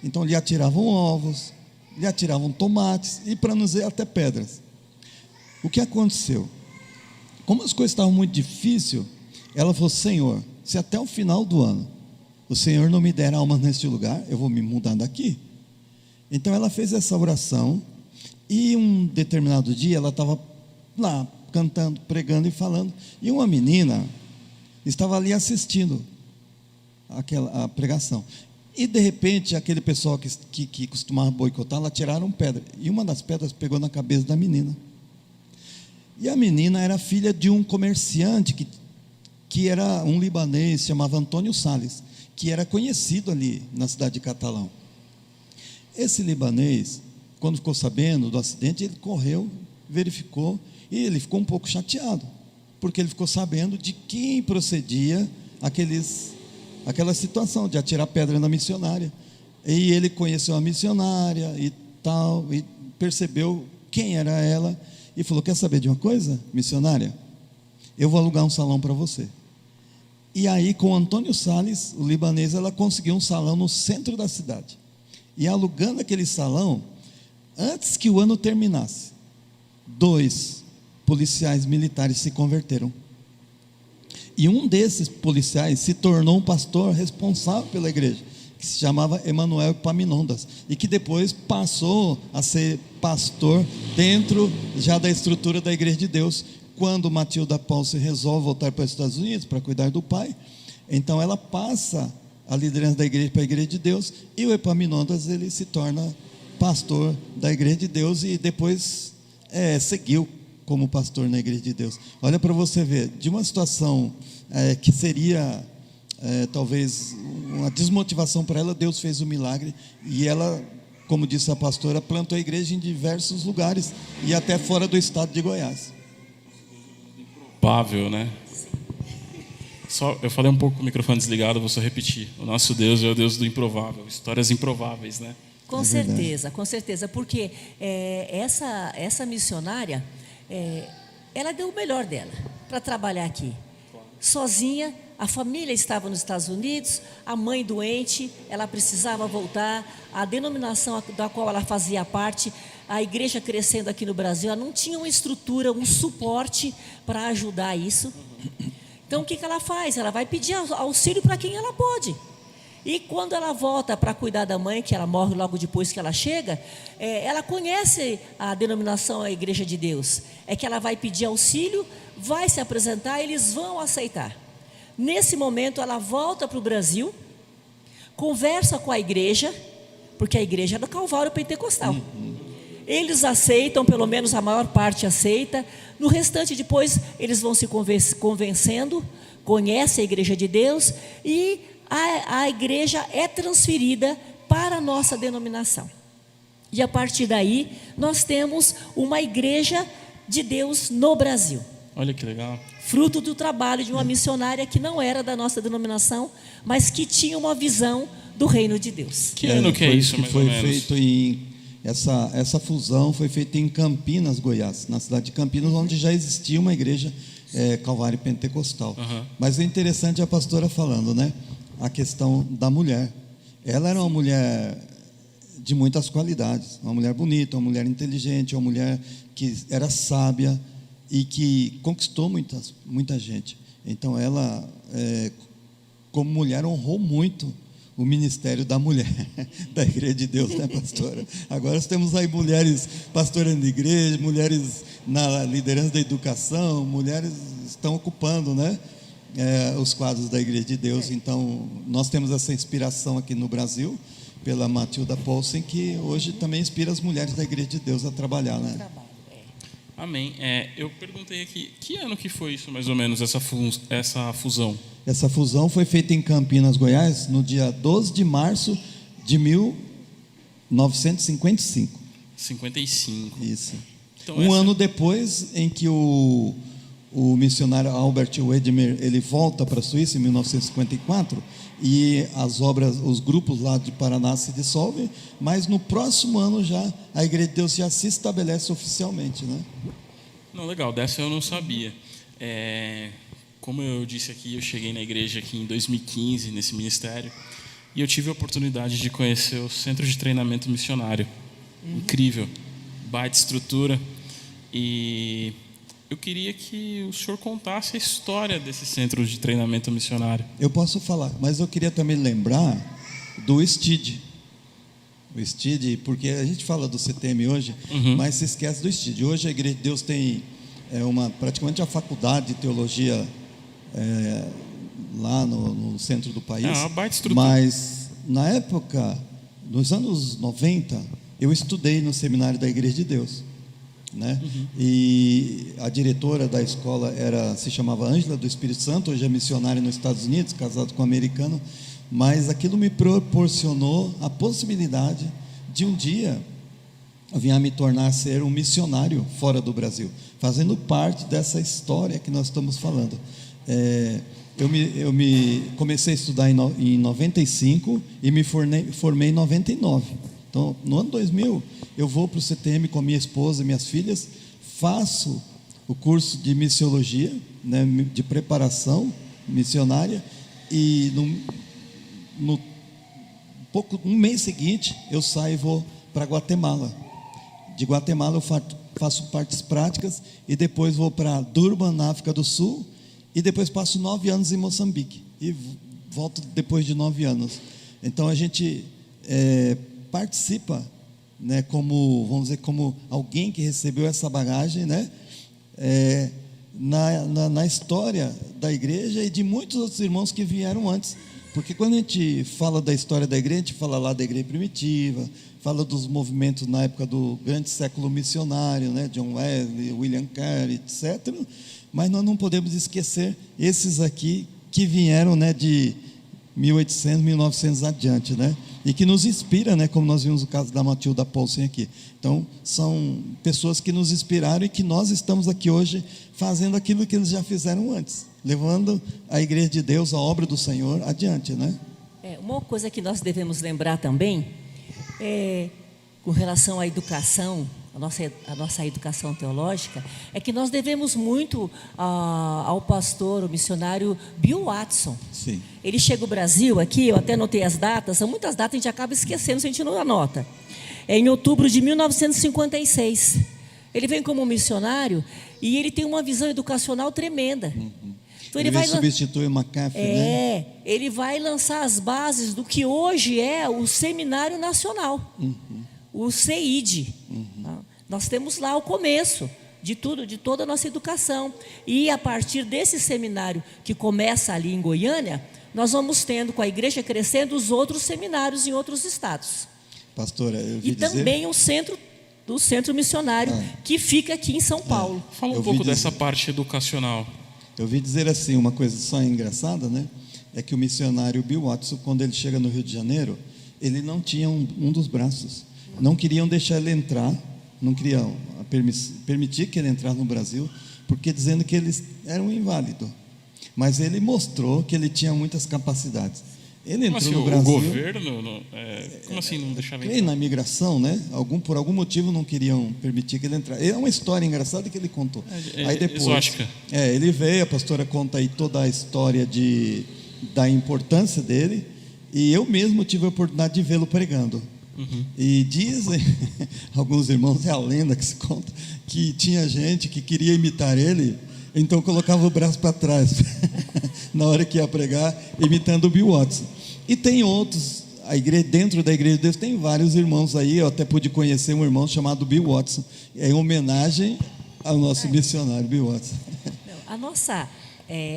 então lhe atiravam ovos, lhe atiravam tomates, e para não dizer até pedras. O que aconteceu? Como as coisas estavam muito difíceis, ela falou, Senhor, se até o final do ano o Senhor não me der almas neste lugar, eu vou me mudar daqui. Então ela fez essa oração, e um determinado dia ela estava lá cantando, pregando e falando, e uma menina estava ali assistindo a pregação, e de repente aquele pessoal que costumava boicotar, ela tiraram pedra, e uma das pedras pegou na cabeça da menina, e a menina era filha de um comerciante que era um libanês, chamava Antônio Salles, que era conhecido ali na cidade de Catalão. Esse libanês, quando ficou sabendo do acidente, ele correu, verificou, e ele ficou um pouco chateado, porque ele ficou sabendo de quem procedia aquela situação de atirar pedra na missionária. E ele conheceu a missionária e tal, e percebeu quem era ela, e falou, quer saber de uma coisa, missionária? Eu vou alugar um salão para você. E aí, com o Antônio Salles, o libanês, ela conseguiu um salão no centro da cidade. E alugando aquele salão, antes que o ano terminasse, 2 policiais militares se converteram E um desses policiais se tornou um pastor responsável pela igreja, que se chamava Emanuel Epaminondas, e que depois passou a ser pastor dentro já da estrutura da Igreja de Deus. Quando Matilda Paulsen resolve voltar para os Estados Unidos para cuidar do pai, então ela passa a liderança da igreja para a Igreja de Deus, e o Epaminondas ele se torna pastor da Igreja de Deus e depois seguiu como pastor na Igreja de Deus. Olha para você ver, de uma situação que seria talvez uma desmotivação para ela, Deus fez um milagre, e ela, como disse a pastora, plantou a igreja em diversos lugares e até fora do estado de Goiás. Improvável, né? Eu falei um pouco com o microfone desligado, vou só repetir. O nosso Deus é o Deus do improvável, histórias improváveis, né? Com certeza, porque essa missionária, ela deu o melhor dela para trabalhar aqui. Sozinha, a família estava nos Estados Unidos, a mãe doente, ela precisava voltar, a denominação da qual ela fazia parte, a igreja crescendo aqui no Brasil, ela não tinha uma estrutura, um suporte para ajudar isso. Então, o que ela faz? Ela vai pedir auxílio para quem ela pode. E quando ela volta para cuidar da mãe, que ela morre logo depois que ela chega, ela conhece a denominação, a Igreja de Deus. É que ela vai pedir auxílio, vai se apresentar, eles vão aceitar. Nesse momento, ela volta para o Brasil, conversa com a igreja, porque a igreja é do Calvário Pentecostal. Eles aceitam, pelo menos a maior parte aceita. No restante, depois, eles vão se convencendo, conhecem a Igreja de Deus, e a igreja é transferida para a nossa denominação. E a partir daí, nós temos uma Igreja de Deus no Brasil. Olha que legal. Fruto do trabalho de uma missionária que não era da nossa denominação, mas que tinha uma visão do reino de Deus. Que ano que é isso, mais ou menos? Foi feito essa fusão foi feita em Campinas, Goiás, na cidade de Campinas, onde já existia uma igreja Calvário Pentecostal. Mas é interessante a pastora falando, né? A questão da mulher. Ela era uma mulher de muitas qualidades, uma mulher bonita, uma mulher inteligente, uma mulher que era sábia e que conquistou muita gente. Então ela, como mulher, honrou muito o ministério da mulher da Igreja de Deus, né, pastora? Agora nós temos aí mulheres pastoras de igreja, mulheres na liderança da educação, mulheres estão ocupando, né, os quadros da Igreja de Deus. Então nós temos essa inspiração aqui no Brasil pela Matilda Paulsen, que hoje também inspira as mulheres da Igreja de Deus a trabalhar, né? Amém. Eu perguntei aqui, que ano que foi isso, mais ou menos, essa fusão? Essa fusão foi feita em Campinas, Goiás, no dia 12 de março de 1955. 55. Isso. Então, ano depois, em que o missionário Albert Wedmer, ele volta para a Suíça, em 1954, e os grupos lá de Paraná se dissolvem, mas no próximo ano já, a Igreja de Deus já se estabelece oficialmente, né? Não, legal, dessa eu não sabia. Como eu disse aqui, eu cheguei na igreja aqui em 2015, nesse ministério, e eu tive a oportunidade de conhecer o Centro de Treinamento Missionário. Incrível, baita estrutura. E eu queria que o senhor contasse a história desse Centro de Treinamento Missionário. Eu posso falar, mas eu queria também lembrar do STID. O STID, porque a gente fala do CTM hoje, mas se esquece do STID. Hoje a Igreja de Deus tem praticamente a faculdade de teologia lá no centro do país. Uma baita estrutura. Mas na época, nos anos 90, eu estudei no seminário da Igreja de Deus, né? E a diretora da escola se chamava Ângela do Espírito Santo, hoje é missionária nos Estados Unidos, casado com um americano, mas aquilo me proporcionou a possibilidade de um dia vir a me tornar ser um missionário fora do Brasil, fazendo parte dessa história que nós estamos falando. Eu comecei a estudar em 95 e me formei em 99. Então, no ano 2000, eu vou para o CTM com a minha esposa e minhas filhas, faço o curso de missiologia, né, de preparação missionária, e um mês seguinte, eu saio e vou para Guatemala. De Guatemala eu faço partes práticas e depois vou para Durban, na África do Sul, e depois passo 9 anos em Moçambique, e volto depois de 9 anos. Então a gente participa, né, como, vamos dizer, como alguém que recebeu essa bagagem, né, na história da igreja e de muitos outros irmãos que vieram antes. Porque quando a gente fala da história da igreja, a gente fala lá da igreja primitiva, fala dos movimentos na época do grande século missionário, né, John Wesley, William Carey, etc. Mas nós não podemos esquecer esses aqui que vieram, né, de 1800, 1900 adiante, né? E que nos inspira, né? Como nós vimos o caso da Matilda Paulsen aqui. Então, são pessoas que nos inspiraram e que nós estamos aqui hoje fazendo aquilo que eles já fizeram antes, levando a igreja de Deus, a obra do Senhor adiante, né? Uma coisa que nós devemos lembrar também com relação à educação, a nossa educação teológica, é que nós devemos muito ao pastor, o missionário Bill Watson. Sim. Ele chega ao Brasil aqui, eu até anotei as datas, são muitas datas, a gente acaba esquecendo se a gente não anota. Em outubro de 1956. Ele vem como missionário e ele tem uma visão educacional tremenda. Então ele vai substituir o MacArthur, né? Ele vai lançar as bases do que hoje é o Seminário Nacional, o CEID. Nós temos lá o começo de tudo, de toda a nossa educação. E a partir desse seminário que começa ali em Goiânia, nós vamos tendo, com a igreja crescendo, os outros seminários em outros estados. Pastora, eu vi dizer... também o centro missionário que fica aqui em São Paulo. Fala um pouco dessa parte educacional. Eu ouvi dizer assim, uma coisa só engraçada, né? É que o missionário Bill Watson, quando ele chega no Rio de Janeiro, ele não tinha um dos braços. Não queriam deixar ele entrar, não queriam permitir que ele entrasse no Brasil, porque dizendo que ele era um inválido. Mas ele mostrou que ele tinha muitas capacidades. Ele entrou no Brasil. O governo, como assim não deixava ele entrar? Na migração, né? Por algum motivo não queriam permitir que ele entrasse. É uma história engraçada que ele contou. Aí depois, exótica. Ele veio, a pastora conta aí toda a história da importância dele, e eu mesmo tive a oportunidade de vê-lo pregando. E dizem alguns irmãos, é a lenda que se conta, que tinha gente que queria imitar ele, então colocava o braço para trás na hora que ia pregar, imitando o Bill Watson. E tem outros, dentro da igreja de Deus tem vários irmãos aí. Eu até pude conhecer um irmão chamado Bill Watson, em homenagem ao nosso missionário Bill Watson.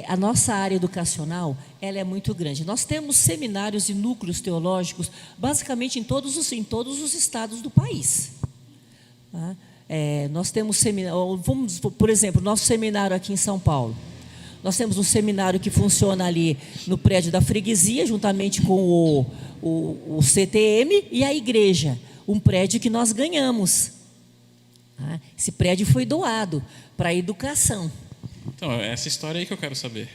A nossa área educacional, ela é muito grande. Nós temos seminários e núcleos teológicos basicamente em todos os estados do país. Tá? Nós temos seminário, por exemplo, nosso seminário aqui em São Paulo. Nós temos um seminário que funciona ali no prédio da freguesia, juntamente com o CTM e a igreja, um prédio que nós ganhamos. Tá? Esse prédio foi doado para a educação. Então, é essa história aí que eu quero saber.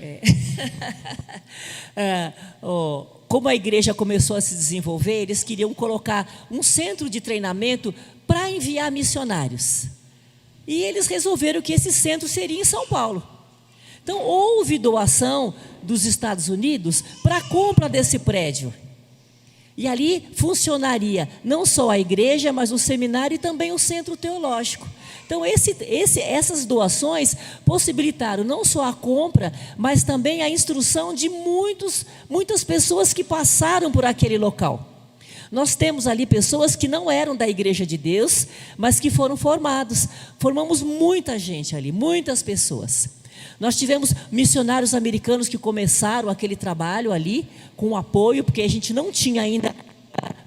Como a igreja começou a se desenvolver, eles queriam colocar um centro de treinamento para enviar missionários. E eles resolveram que esse centro seria em São Paulo. Então, houve doação dos Estados Unidos para a compra desse prédio. E ali funcionaria não só a igreja, mas o seminário e também o centro teológico. Então, essas doações possibilitaram não só a compra, mas também a instrução de muitas pessoas que passaram por aquele local. Nós temos ali pessoas que não eram da igreja de Deus, mas que foram formados. Formamos muita gente ali, muitas pessoas. Nós tivemos missionários americanos que começaram aquele trabalho ali, com apoio, porque a gente não tinha ainda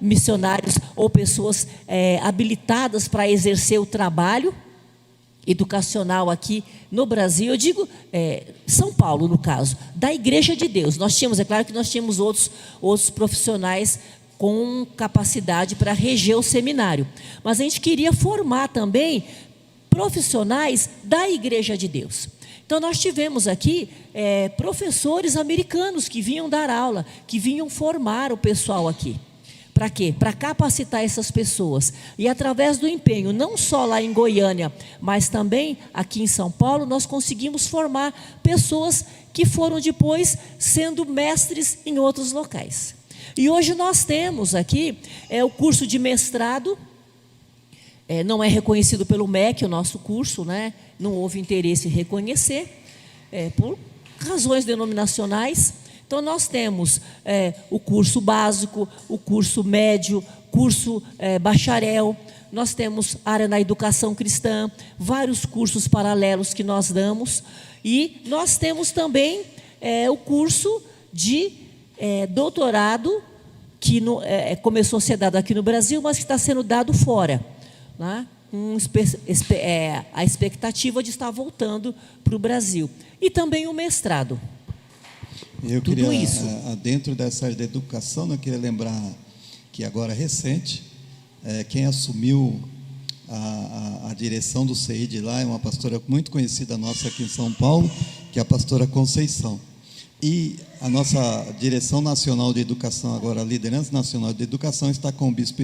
missionários ou pessoas habilitadas para exercer o trabalho educacional aqui no Brasil. Eu digo São Paulo, no caso, da Igreja de Deus. Nós tínhamos, é claro que nós tínhamos outros profissionais com capacidade para reger o seminário. Mas a gente queria formar também profissionais da Igreja de Deus. Então, nós tivemos aqui professores americanos que vinham dar aula, que vinham formar o pessoal aqui. Para quê? Para capacitar essas pessoas. E através do empenho, não só lá em Goiânia, mas também aqui em São Paulo, nós conseguimos formar pessoas que foram depois sendo mestres em outros locais. E hoje nós temos aqui o curso de mestrado. Não é reconhecido pelo MEC o nosso curso, né? Não houve interesse em reconhecer, por razões denominacionais. Então, nós temos o curso básico, o curso médio, curso bacharel, nós temos área na educação cristã, vários cursos paralelos que nós damos, e nós temos também o curso de doutorado, que começou a ser dado aqui no Brasil, mas que está sendo dado fora, né? A expectativa de estar voltando para o Brasil. E também o mestrado. Eu Tudo queria, isso. dentro dessa área da educação, eu queria lembrar que agora recente, quem assumiu a direção do CEID lá é uma pastora muito conhecida nossa aqui em São Paulo, que é a pastora Conceição. E a nossa direção nacional de educação, agora a liderança nacional de educação, está com o bispo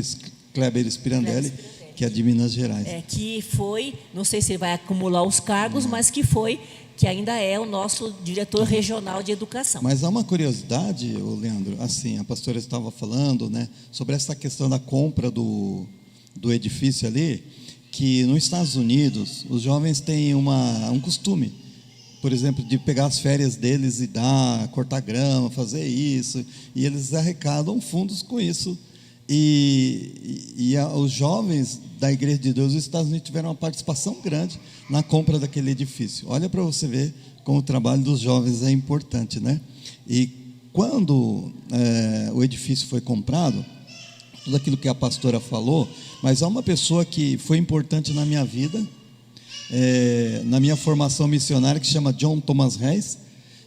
Kleber Spirandelli, que é de Minas Gerais. Que foi, não sei se ele vai acumular os cargos, mas que ainda é o nosso diretor regional de educação. Mas há uma curiosidade, Leandro, assim, a pastora estava falando, né, sobre essa questão da compra do edifício ali, que nos Estados Unidos os jovens têm um costume, por exemplo, de pegar as férias deles e cortar grama, fazer isso, e eles arrecadam fundos com isso. E os jovens da Igreja de Deus dos Estados Unidos tiveram uma participação grande na compra daquele edifício. Olha para você ver como o trabalho dos jovens é importante, né? E quando o edifício foi comprado, tudo aquilo que a pastora falou, mas há uma pessoa que foi importante na minha vida, na minha formação missionária, que se chama John Thomas Reis,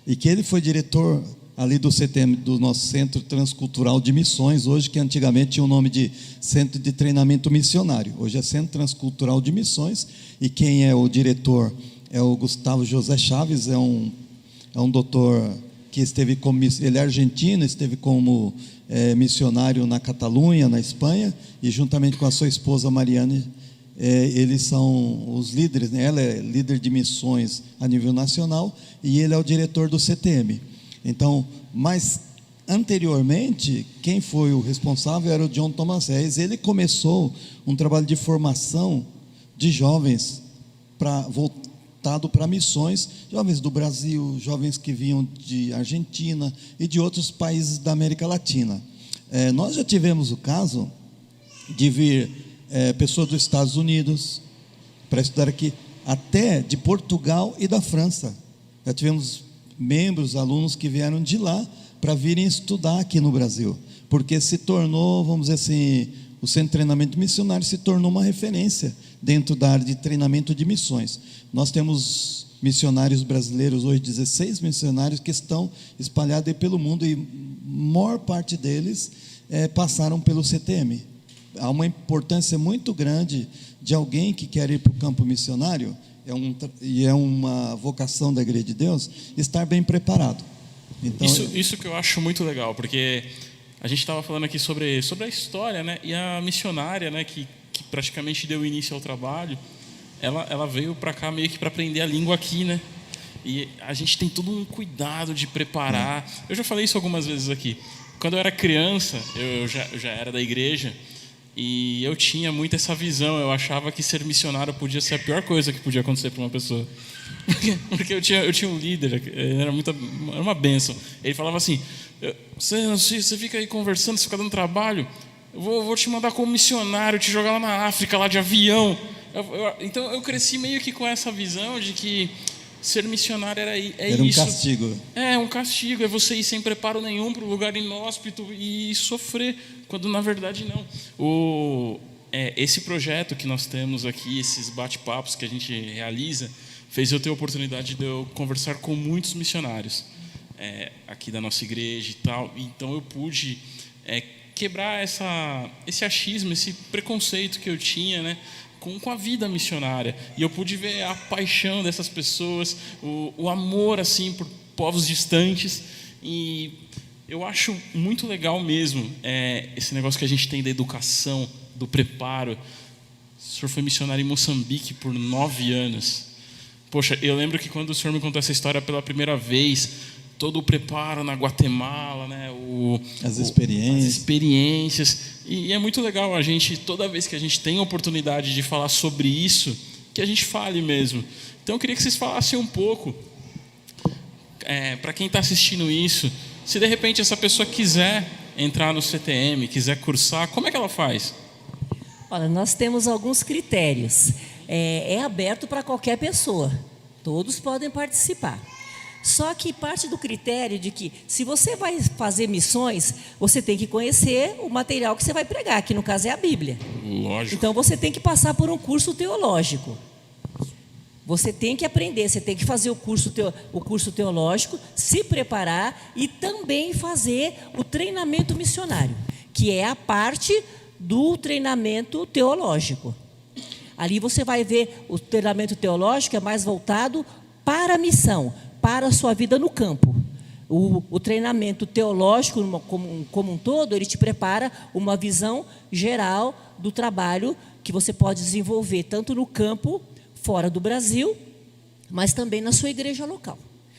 e que ele foi diretor ali do CTM, do nosso Centro Transcultural de Missões, hoje, que antigamente tinha o nome de Centro de Treinamento Missionário, hoje é Centro Transcultural de Missões, e quem é o diretor é o Gustavo José Chaves, é um doutor que esteve como, ele é argentino, esteve como missionário na Catalunha, na Espanha, e juntamente com a sua esposa Mariane, eles são os líderes, né? Ela é líder de missões a nível nacional, e ele é o diretor do CTM. Então, mas anteriormente, quem foi o responsável era o John Thomas Reis. Ele começou um trabalho de formação de jovens voltado para missões, jovens do Brasil, jovens que vinham de Argentina e de outros países da América Latina. Nós já tivemos o caso de vir pessoas dos Estados Unidos para estudar aqui, até de Portugal e da França. Já tivemos membros, alunos que vieram de lá para virem estudar aqui no Brasil, porque se tornou, vamos dizer assim, o Centro de Treinamento Missionário se tornou uma referência dentro da área de treinamento de missões. Nós temos missionários brasileiros hoje, 16 missionários que estão espalhados aí pelo mundo, e a maior parte deles passaram pelo CTM. Há uma importância muito grande de alguém que quer ir para o campo missionário, e é uma vocação da Igreja de Deus, estar bem preparado. Então, isso que eu acho muito legal, porque a gente estava falando aqui sobre a história, né? E a missionária, né, que praticamente deu início ao trabalho, ela veio para cá meio que para aprender a língua aqui, né? E a gente tem todo um cuidado de preparar. Eu já falei isso algumas vezes aqui. Quando eu era criança, eu já era da igreja, e eu tinha muito essa visão. Eu achava que ser missionário podia ser a pior coisa que podia acontecer para uma pessoa. Porque eu tinha um líder, era uma bênção. Ele falava assim: você fica aí conversando, você fica dando trabalho, eu vou te mandar como missionário, te jogar lá na África, lá de avião. Então eu cresci meio que com essa visão de que ser missionário era um isso. castigo. É um castigo, é você ir sem preparo nenhum para um lugar inóspito e sofrer, quando na verdade não. Esse projeto que nós temos aqui, esses bate-papos que a gente realiza, fez eu ter a oportunidade de eu conversar com muitos missionários aqui da nossa igreja e tal. Então eu pude quebrar esse achismo, esse preconceito que eu tinha, né, com a vida missionária, e eu pude ver a paixão dessas pessoas, o amor assim por povos distantes, e eu acho muito legal mesmo esse negócio que a gente tem da educação, do preparo. O senhor foi missionário em Moçambique por 9 anos. Poxa, eu lembro que quando o senhor me contou essa história pela primeira vez, todo o preparo na Guatemala, né, as experiências. E é muito legal a gente, toda vez que a gente tem a oportunidade de falar sobre isso, que a gente fale mesmo. Então eu queria que vocês falassem um pouco. para quem está assistindo isso, se de repente essa pessoa quiser entrar no CTM, quiser cursar, como é que ela faz? Olha, nós temos alguns critérios. É aberto para qualquer pessoa. Todos podem participar. Só que parte do critério de que, se você vai fazer missões, você tem que conhecer o material que você vai pregar, que no caso é a Bíblia. Lógico. Então você tem que passar por um curso teológico. Você tem que aprender, você tem que fazer o curso teológico, se preparar e também fazer o treinamento missionário, que é a parte do treinamento teológico. Ali você vai ver o treinamento teológico é mais voltado para a missão, para a sua vida no campo. O treinamento teológico como um todo, ele te prepara uma visão geral do trabalho que você pode desenvolver tanto no campo, fora do Brasil, mas também na sua igreja local.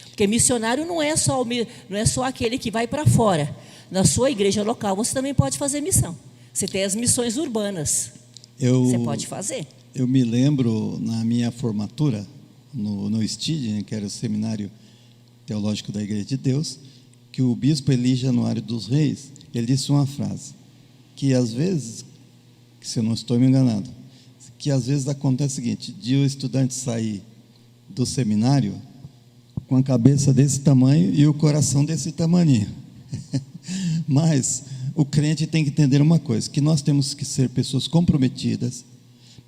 Porque missionário não é só aquele que vai para fora. Na sua igreja local você também pode fazer missão. Você tem as missões urbanas. Você pode fazer. Eu me lembro, na minha formatura, no STID, que era o Seminário Teológico da Igreja de Deus, que o bispo Eli Januário dos Reis, ele disse uma frase, que às vezes, se eu não estou me enganado, que às vezes acontece o seguinte, de o estudante sair do seminário com a cabeça desse tamanho e o coração desse tamaninho. Mas o crente tem que entender uma coisa, que nós temos que ser pessoas comprometidas,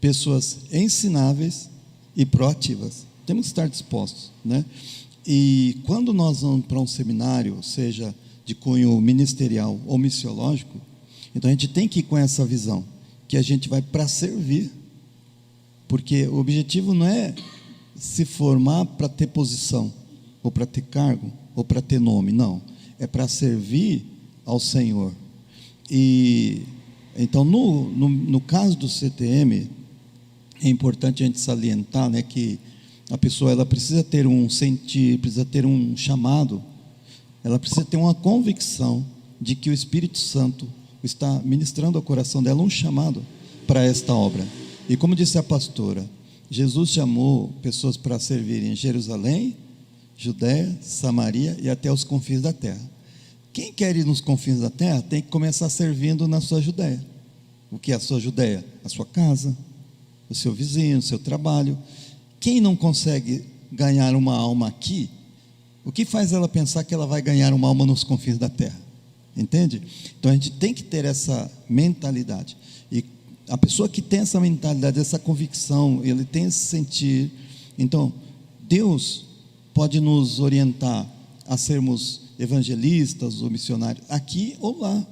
pessoas ensináveis e proativas. Temos que estar dispostos, né? E quando nós vamos para um seminário, seja de cunho ministerial ou missiológico, então a gente tem que ir com essa visão, que a gente vai para servir, porque o objetivo não é se formar para ter posição, ou para ter cargo, ou para ter nome, não. É para servir ao Senhor. E então, no caso do CTM, é importante a gente salientar, né, que a pessoa ela precisa ter um sentir, precisa ter um chamado, ela precisa ter uma convicção de que o Espírito Santo está ministrando ao coração dela um chamado para esta obra. E como disse a pastora, Jesus chamou pessoas para servirem em Jerusalém, Judéia, Samaria e até os confins da terra. Quem quer ir nos confins da terra tem que começar servindo na sua Judéia. O que é a sua Judéia? A sua casa, o seu vizinho, o seu trabalho. Quem não consegue ganhar uma alma aqui, o que faz ela pensar que ela vai ganhar uma alma nos confins da terra? Entende? Então a gente tem que ter essa mentalidade. E a pessoa que tem essa mentalidade, essa convicção, ele tem esse sentir. Então, Deus pode nos orientar a sermos evangelistas ou missionários, aqui ou lá.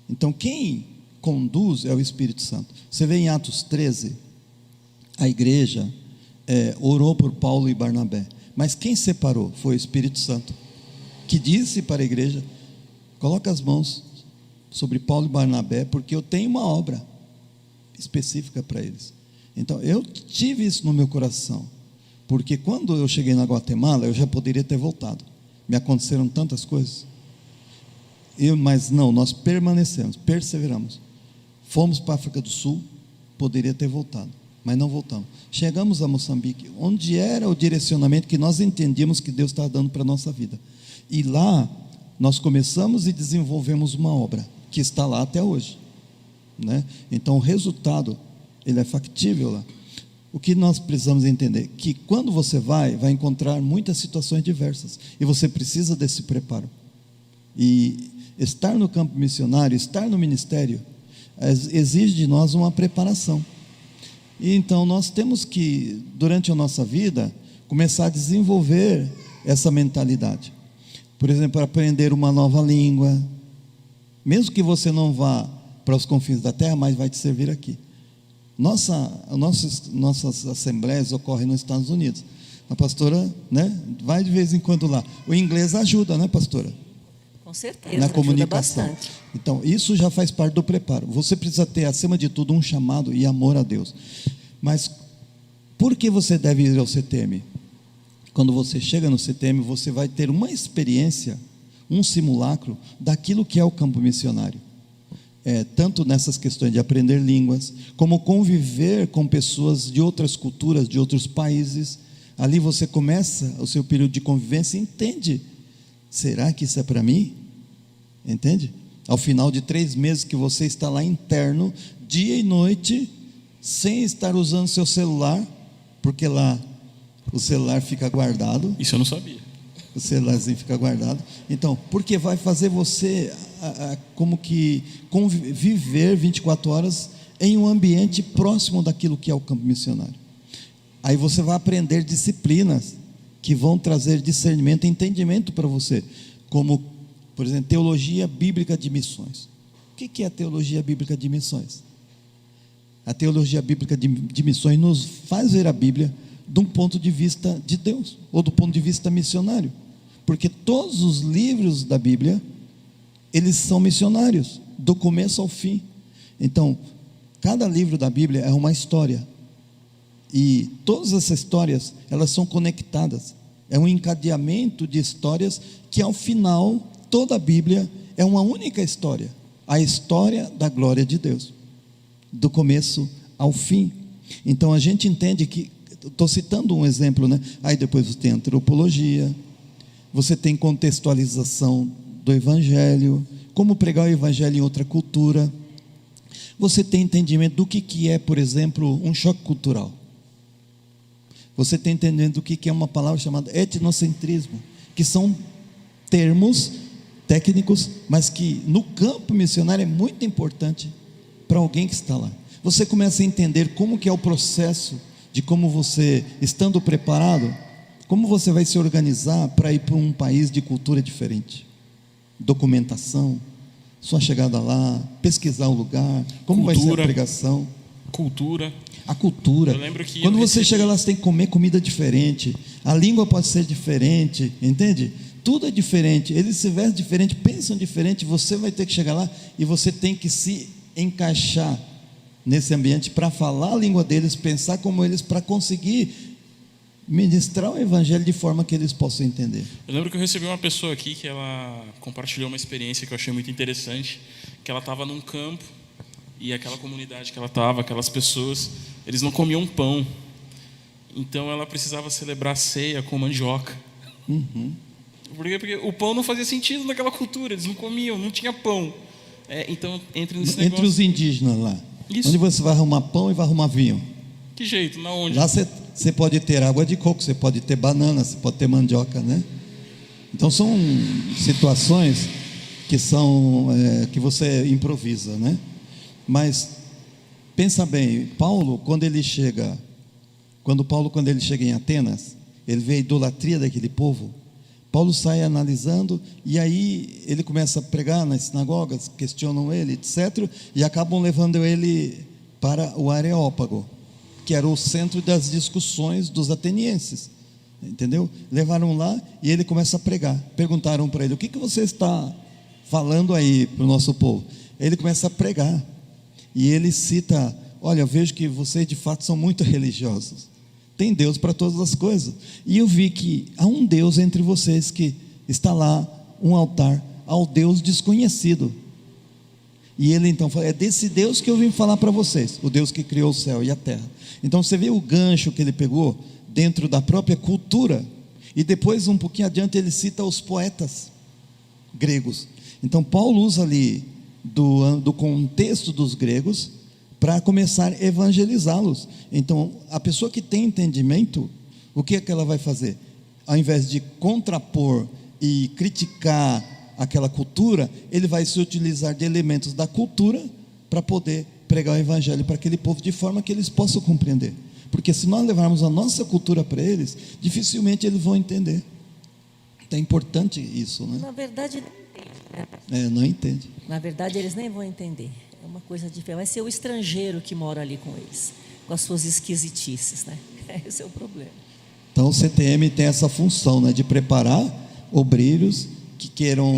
Então, quem conduz é o Espírito Santo. Você vê em Atos 13, a igreja orou por Paulo e Barnabé, mas quem separou foi o Espírito Santo, que disse para a igreja: coloca as mãos sobre Paulo e Barnabé, porque eu tenho uma obra específica para eles. Então, eu tive isso no meu coração, porque quando eu cheguei na Guatemala, eu já poderia ter voltado. Me aconteceram tantas coisas. Mas não, nós permanecemos, perseveramos. Fomos para a África do Sul, poderia ter voltado, mas não voltamos. Chegamos a Moçambique, onde era o direcionamento que nós entendíamos que Deus estava dando para a nossa vida. E lá, nós começamos e desenvolvemos uma obra, que está lá até hoje, né? Então, o resultado, ele é factível lá. O que nós precisamos entender? Que quando você vai encontrar muitas situações diversas, e você precisa desse preparo. E estar no campo missionário, estar no ministério, exige de nós uma preparação. E então nós temos que, durante a nossa vida, começar a desenvolver essa mentalidade. Por exemplo, aprender uma nova língua, mesmo que você não vá para os confins da terra, mas vai te servir aqui. Nossas assembleias ocorrem nos Estados Unidos. A pastora, né, vai de vez em quando lá. O inglês ajuda, né, pastora? Com certeza, na comunicação. ajuda bastante. Então, isso já faz parte do preparo. Você precisa ter, acima de tudo, um chamado e amor a Deus. Mas, por que você deve ir ao CTM? Quando você chega no CTM, você vai ter uma experiência, um simulacro daquilo que é o campo missionário. Tanto nessas questões de aprender línguas, como conviver com pessoas de outras culturas, de outros países, Ali você começa o seu período de convivência e entende: será que isso é para mim? Entende? Ao final de 3 meses que você está lá interno, dia e noite, sem estar usando seu celular, porque lá o celular fica guardado. Isso eu não sabia. O celularzinho fica guardado. Então, porque vai fazer você como que viver 24 horas em um ambiente próximo daquilo que é o campo missionário. Aí você vai aprender disciplinas que vão trazer discernimento e entendimento para você, como, por exemplo, teologia bíblica de missões. O que é a teologia bíblica de missões? A teologia bíblica de missões nos faz ver a Bíblia de um ponto de vista de Deus, ou do ponto de vista missionário, porque todos os livros da Bíblia, eles são missionários, do começo ao fim. Então, cada livro da Bíblia é uma história, e todas essas histórias, elas são conectadas, é um encadeamento de histórias, que ao final, toda a Bíblia é uma única história, a história da glória de Deus, do começo ao fim. Então a gente entende que, estou citando um exemplo, né? Aí depois você tem antropologia, você tem contextualização do Evangelho, como pregar o Evangelho em outra cultura, você tem entendimento do que é, por exemplo, um choque cultural, você tem entendimento do que é uma palavra chamada etnocentrismo, que são termos técnicos, mas que no campo missionário é muito importante para alguém que está lá. Você começa a entender como que é o processo, de como você, estando preparado, como você vai se organizar para ir para um país de cultura diferente, documentação, sua chegada lá, pesquisar o lugar, como vai ser a pregação, a cultura. Eu lembro que quando você chega lá, você tem que comer comida diferente, a língua pode ser diferente, entende? Tudo é diferente, eles se vestem diferente, pensam diferente, você vai ter que chegar lá e você tem que se encaixar nesse ambiente para falar a língua deles, pensar como eles, para conseguir ministrar o Evangelho de forma que eles possam entender. Eu lembro que eu recebi uma pessoa aqui que ela compartilhou uma experiência que eu achei muito interessante, que ela estava num campo e aquela comunidade que ela estava, aquelas pessoas, eles não comiam pão, então ela precisava celebrar a ceia com mandioca. Porque o pão não fazia sentido naquela cultura, eles não comiam, não tinha pão. Então entra nesse negócio. Entre os indígenas lá, isso. Onde você vai arrumar pão e vai arrumar vinho? Que jeito? Na onde? Lá você pode ter água de coco, você pode ter banana, você pode ter mandioca, né? Então são situações que são que você improvisa, né? Mas pensa bem, Paulo quando ele chega em Atenas, ele vê a idolatria daquele povo. Paulo sai analisando, e aí ele começa a pregar nas sinagogas, questionam ele, etc., e acabam levando ele para o Areópago, que era o centro das discussões dos atenienses, entendeu? Levaram lá e ele começa a pregar. Perguntaram para ele: o que você está falando aí para o nosso povo? Ele começa a pregar, e ele cita: olha, eu vejo que vocês de fato são muito religiosos, tem Deus para todas as coisas, e eu vi que há um Deus entre vocês, que está lá, um altar ao Deus desconhecido. E ele então fala: é desse Deus que eu vim falar para vocês, o Deus que criou o céu e a terra. Então você vê o gancho que ele pegou dentro da própria cultura, e depois um pouquinho adiante ele cita os poetas gregos. Então Paulo usa ali do contexto dos gregos para começar a evangelizá-los. Então a pessoa que tem entendimento, o que é que ela vai fazer? Ao invés de contrapor e criticar aquela cultura, ele vai se utilizar de elementos da cultura para poder pregar o Evangelho para aquele povo, de forma que eles possam compreender. Porque se nós levarmos a nossa cultura para eles, dificilmente eles vão entender. É importante isso, né? Na verdade, não entende, né? Não entende. Na verdade, eles nem vão entender. É uma coisa diferente. Vai ser o estrangeiro que mora ali com eles, com as suas esquisitices, né? Esse é o problema. Então o CTM tem essa função, né, de preparar obreiros que queiram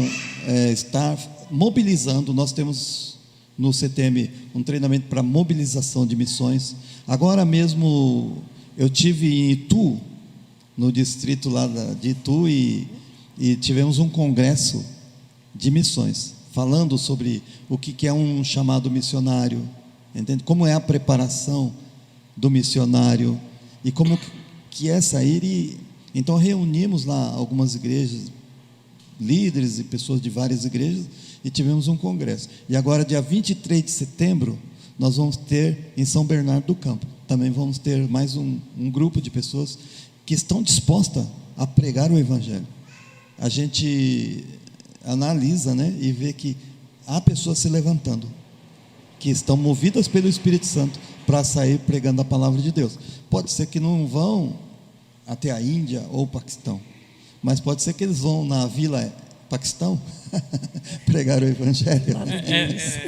estar mobilizando. Nós temos no CTM um treinamento para mobilização de missões. Agora mesmo eu tive em Itu, no distrito lá de Itu, e tivemos um congresso de missões, falando sobre o que é um chamado missionário, entende? Como é a preparação do missionário, e como que é sair e... Então reunimos lá algumas igrejas, líderes e pessoas de várias igrejas, e tivemos um congresso. E agora, dia 23 de setembro, nós vamos ter em São Bernardo do Campo, também vamos ter mais um grupo de pessoas que estão dispostas a pregar o Evangelho. A gente analisa, né, e vê que há pessoas se levantando, que estão movidas pelo Espírito Santo para sair pregando a palavra de Deus. Pode ser que não vão até a Índia ou o Paquistão, mas pode ser que eles vão na Vila Paquistão pregar o Evangelho.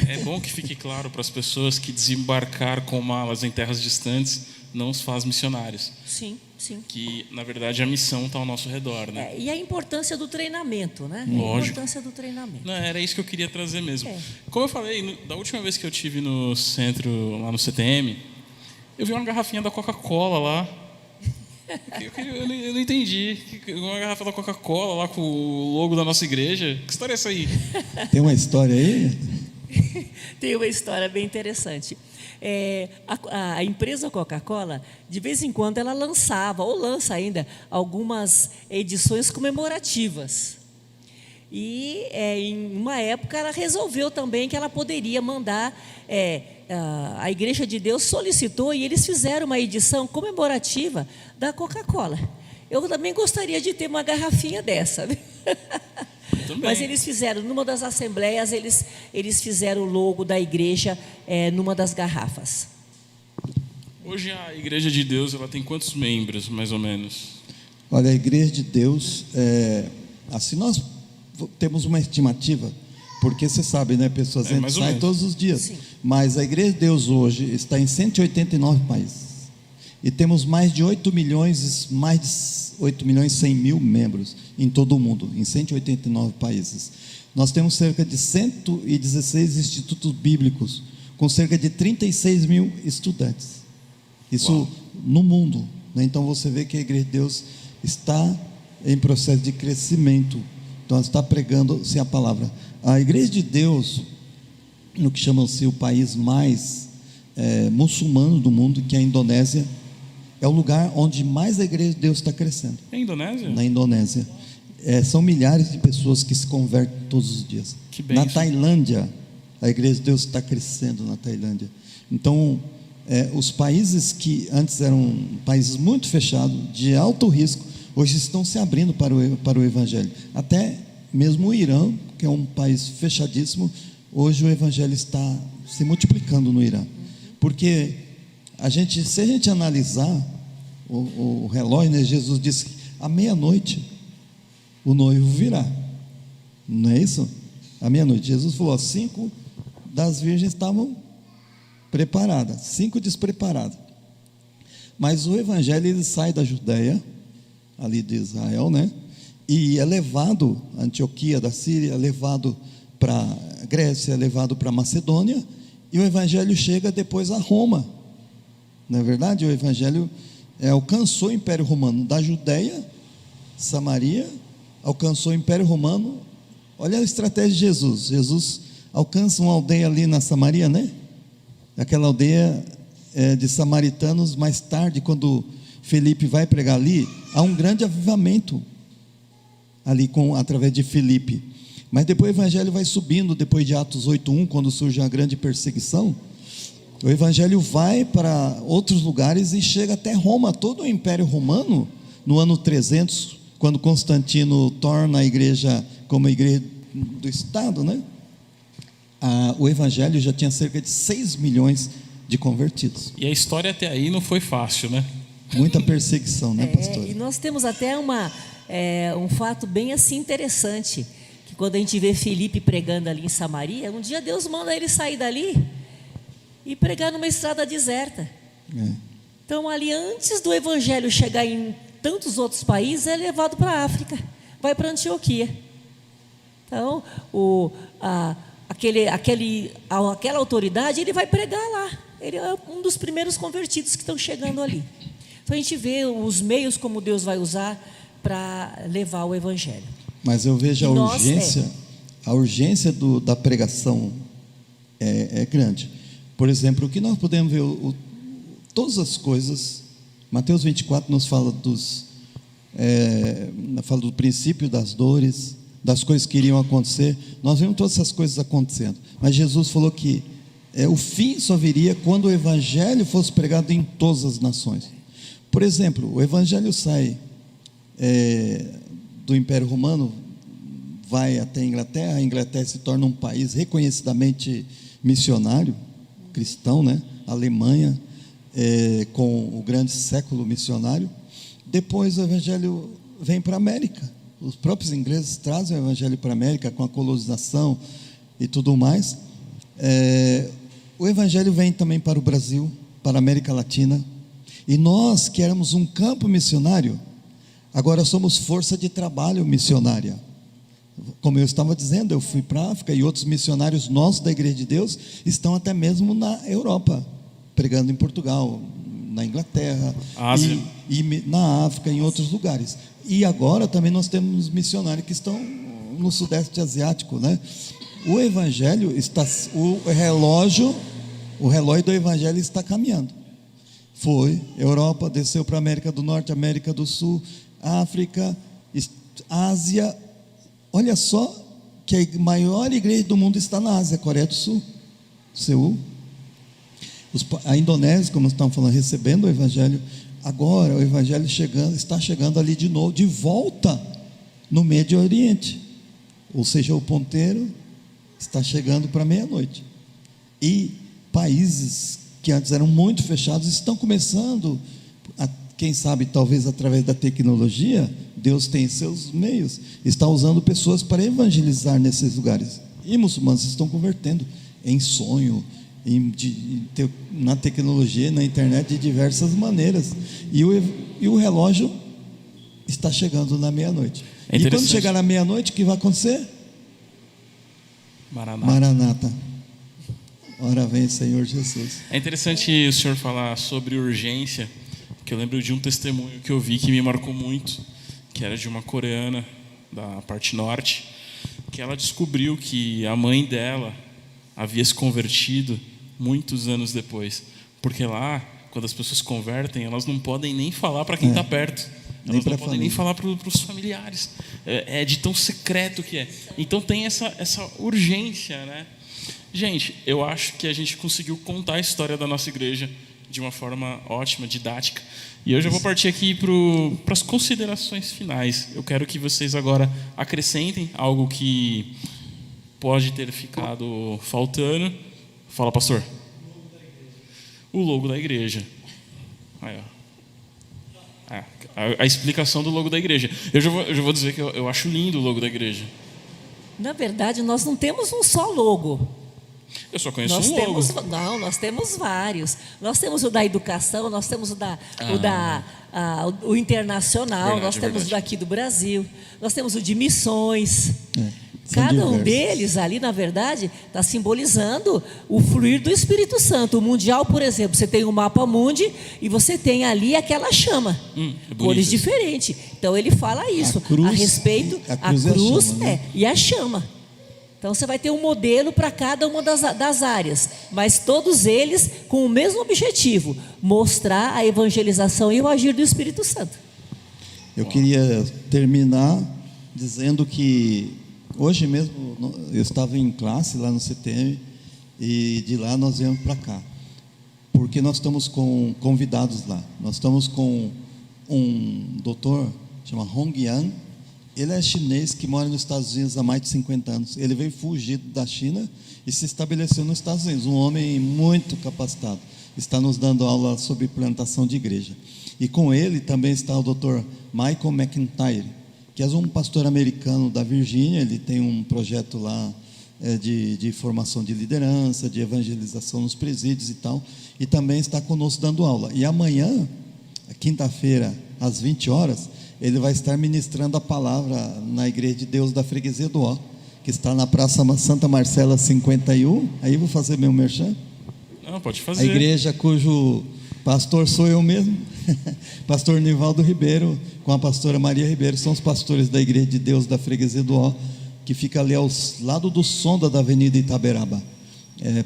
É bom que fique claro para as pessoas que desembarcar com malas em terras distantes não os faz missionários. Sim, sim. Que, na verdade, a missão está ao nosso redor, né? E a importância do treinamento, né? Lógico. A importância do treinamento. Não, era isso que eu queria trazer mesmo. Como eu falei, da última vez que eu tive no centro, lá no CTM, eu vi uma garrafinha da Coca-Cola lá. Eu não entendi. Uma garrafa da Coca-Cola lá com o logo da nossa igreja. Que história é essa aí? Tem uma história aí? Tem uma história bem interessante. A empresa Coca-Cola, de vez em quando, ela lançava, ou lança ainda, algumas edições comemorativas. E, em uma época, ela resolveu também que ela poderia mandar... a Igreja de Deus solicitou e eles fizeram uma edição comemorativa da Coca-Cola. Eu também gostaria de ter uma garrafinha dessa. Mas eles fizeram, numa das assembleias, eles fizeram o logo da igreja numa das garrafas. Hoje a Igreja de Deus, ela tem quantos membros, mais ou menos? Olha, a Igreja de Deus, assim, nós temos uma estimativa, porque você sabe, né, pessoas entram e saem todos os dias. Sim. Mas a Igreja de Deus hoje está em 189 países. E temos mais de 8 milhões e 100 mil membros em todo o mundo, em 189 países. Nós temos cerca de 116 institutos bíblicos, com cerca de 36 mil estudantes. Isso Uau. no mundo, né? Então você vê que a Igreja de Deus está em processo de crescimento. Então ela está pregando-se a palavra. A Igreja de Deus, no que chamam-se o país mais muçulmano do mundo, que é a Indonésia, é o lugar onde mais a Igreja de Deus está crescendo. É a Indonésia? Na Indonésia. São milhares de pessoas que se convertem todos os dias. Que bênção. Na Tailândia, a Igreja de Deus está crescendo na Tailândia. Então, os países que antes eram países muito fechados, de alto risco, hoje estão se abrindo para o Evangelho. Até mesmo o Irã, que é um país fechadíssimo, hoje o Evangelho está se multiplicando no Irã. Porque se a gente analisar o relógio, né, Jesus disse que à meia-noite o noivo virá. Não é isso? À meia-noite. Jesus falou, 5 das virgens estavam preparadas, 5 despreparadas. Mas o Evangelho, ele sai da Judéia, ali de Israel, né? E é levado a Antioquia da Síria, é levado para a Grécia, é levado para a Macedônia, e o Evangelho chega depois a Roma. Não é verdade? O Evangelho alcançou o Império Romano da Judéia, Samaria, alcançou o Império Romano. Olha a estratégia de Jesus. Jesus alcança uma aldeia ali na Samaria, né? Aquela aldeia de samaritanos. Mais tarde, quando Felipe vai pregar ali, há um grande avivamento ali através de Felipe. Mas depois o Evangelho vai subindo, depois de Atos 8:1, quando surge a grande perseguição. O Evangelho vai para outros lugares e chega até Roma. Todo o Império Romano, no ano 300, quando Constantino torna a igreja como a igreja do Estado, né? O Evangelho já tinha cerca de 6 milhões de convertidos. E a história até aí não foi fácil, né? Muita perseguição, né, pastor? E nós temos até um fato bem assim interessante, que quando a gente vê Felipe pregando ali em Samaria, um dia Deus manda ele sair dali e pregar numa estrada deserta. Então, ali, antes do Evangelho chegar em tantos outros países, é levado para a África, vai para Antioquia. Então, aquela autoridade, ele vai pregar lá. Ele é um dos primeiros convertidos que estão chegando ali. Então, a gente vê os meios como Deus vai usar para levar o Evangelho. Mas eu vejo a urgência da pregação é grande. Por exemplo, o que nós podemos ver, todas as coisas Mateus 24 nos fala fala do princípio das dores, das coisas que iriam acontecer. Nós vemos todas essas coisas acontecendo, mas Jesus falou que o fim só viria quando o evangelho fosse pregado em todas as nações. Por exemplo, o evangelho sai do Império Romano, vai até a Inglaterra se torna um país reconhecidamente missionário, cristão, né? A Alemanha, com o grande século missionário. Depois o evangelho vem para a América. Os próprios ingleses trazem o evangelho para a América com a colonização e tudo mais. O evangelho vem também para o Brasil, para a América Latina. E nós, que éramos um campo missionário, agora somos força de trabalho missionária. Como eu estava dizendo, eu fui para a África e outros missionários nossos da Igreja de Deus estão até mesmo na Europa, pregando em Portugal, na Inglaterra, Ásia. E na África, em outros lugares. E agora também nós temos missionários que estão no Sudeste Asiático, né? O Evangelho está, o relógio do Evangelho está caminhando. Foi Europa, desceu para a América do Norte, América do Sul, África, Ásia. Olha só que a maior igreja do mundo está na Ásia, Coreia do Sul, Seul. A Indonésia, como estamos falando, recebendo o Evangelho. Agora o Evangelho está chegando ali de novo, de volta no Médio Oriente. Ou seja, o ponteiro está chegando para meia-noite. E países que antes eram muito fechados estão começando, quem sabe talvez através da tecnologia, Deus tem seus meios, está usando pessoas para evangelizar nesses lugares. E muçulmanos estão convertendo em sonho, na tecnologia, na internet, de diversas maneiras. E o relógio está chegando na meia-noite. E quando chegar na meia-noite, o que vai acontecer? Maranata. Ora vem, Senhor Jesus. É interessante o senhor falar sobre urgência, que eu lembro de um testemunho que eu vi que me marcou muito, que era de uma coreana da parte norte, que ela descobriu que a mãe dela havia se convertido muitos anos depois, porque lá, quando as pessoas convertem, elas não podem nem falar para quem está perto, elas não podem nem falar para os familiares, é de tão secreto que é. Então tem essa urgência, né? Gente, eu acho que a gente conseguiu contar a história da nossa igreja de uma forma ótima, didática, e eu já vou partir aqui para as considerações finais. Eu quero que vocês agora acrescentem algo que pode ter ficado faltando. Fala, pastor. O logo da igreja. Aí, ó. A explicação do logo da igreja. Eu já vou dizer que eu acho lindo o logo da igreja. Na verdade, nós não temos um só logo. Eu só conheço um logo. Nós temos vários. Nós temos o da educação, nós temos o internacional, nós temos o daqui do Brasil, nós temos o de missões. Cada um deles ali, na verdade, está simbolizando o fluir do Espírito Santo. O mundial, por exemplo, você tem o mapa mundi e você tem ali aquela chama, cores diferentes. Então ele fala isso a respeito a cruz e a chama. Então você vai ter um modelo para cada uma das áreas, mas todos eles com o mesmo objetivo: mostrar a evangelização e o agir do Espírito Santo. Eu queria terminar dizendo que hoje mesmo eu estava em classe lá no CTM e de lá nós viemos para cá, porque nós estamos com convidados lá. Nós estamos com um doutor, chama Hong Yan. Ele é chinês que mora nos Estados Unidos há mais de 50 anos. Ele veio fugido da China e se estabeleceu nos Estados Unidos. Um homem muito capacitado. Está nos dando aula sobre plantação de igreja. E com ele também está o Dr. Michael McIntyre, que é um pastor americano da Virgínia. Ele tem um projeto lá de formação de liderança, de evangelização nos presídios e tal. E também está conosco dando aula. E amanhã, quinta-feira, às 20 horas, ele vai estar ministrando a palavra na Igreja de Deus da Freguesia do Ó, que está na Praça Santa Marcela 51. Aí vou fazer meu merchan. Não, pode fazer. A igreja cujo pastor sou eu mesmo, pastor Nivaldo Ribeiro, com a pastora Maria Ribeiro, são os pastores da Igreja de Deus da Freguesia do Ó, que fica ali ao lado do Sonda da Avenida Itaberaba.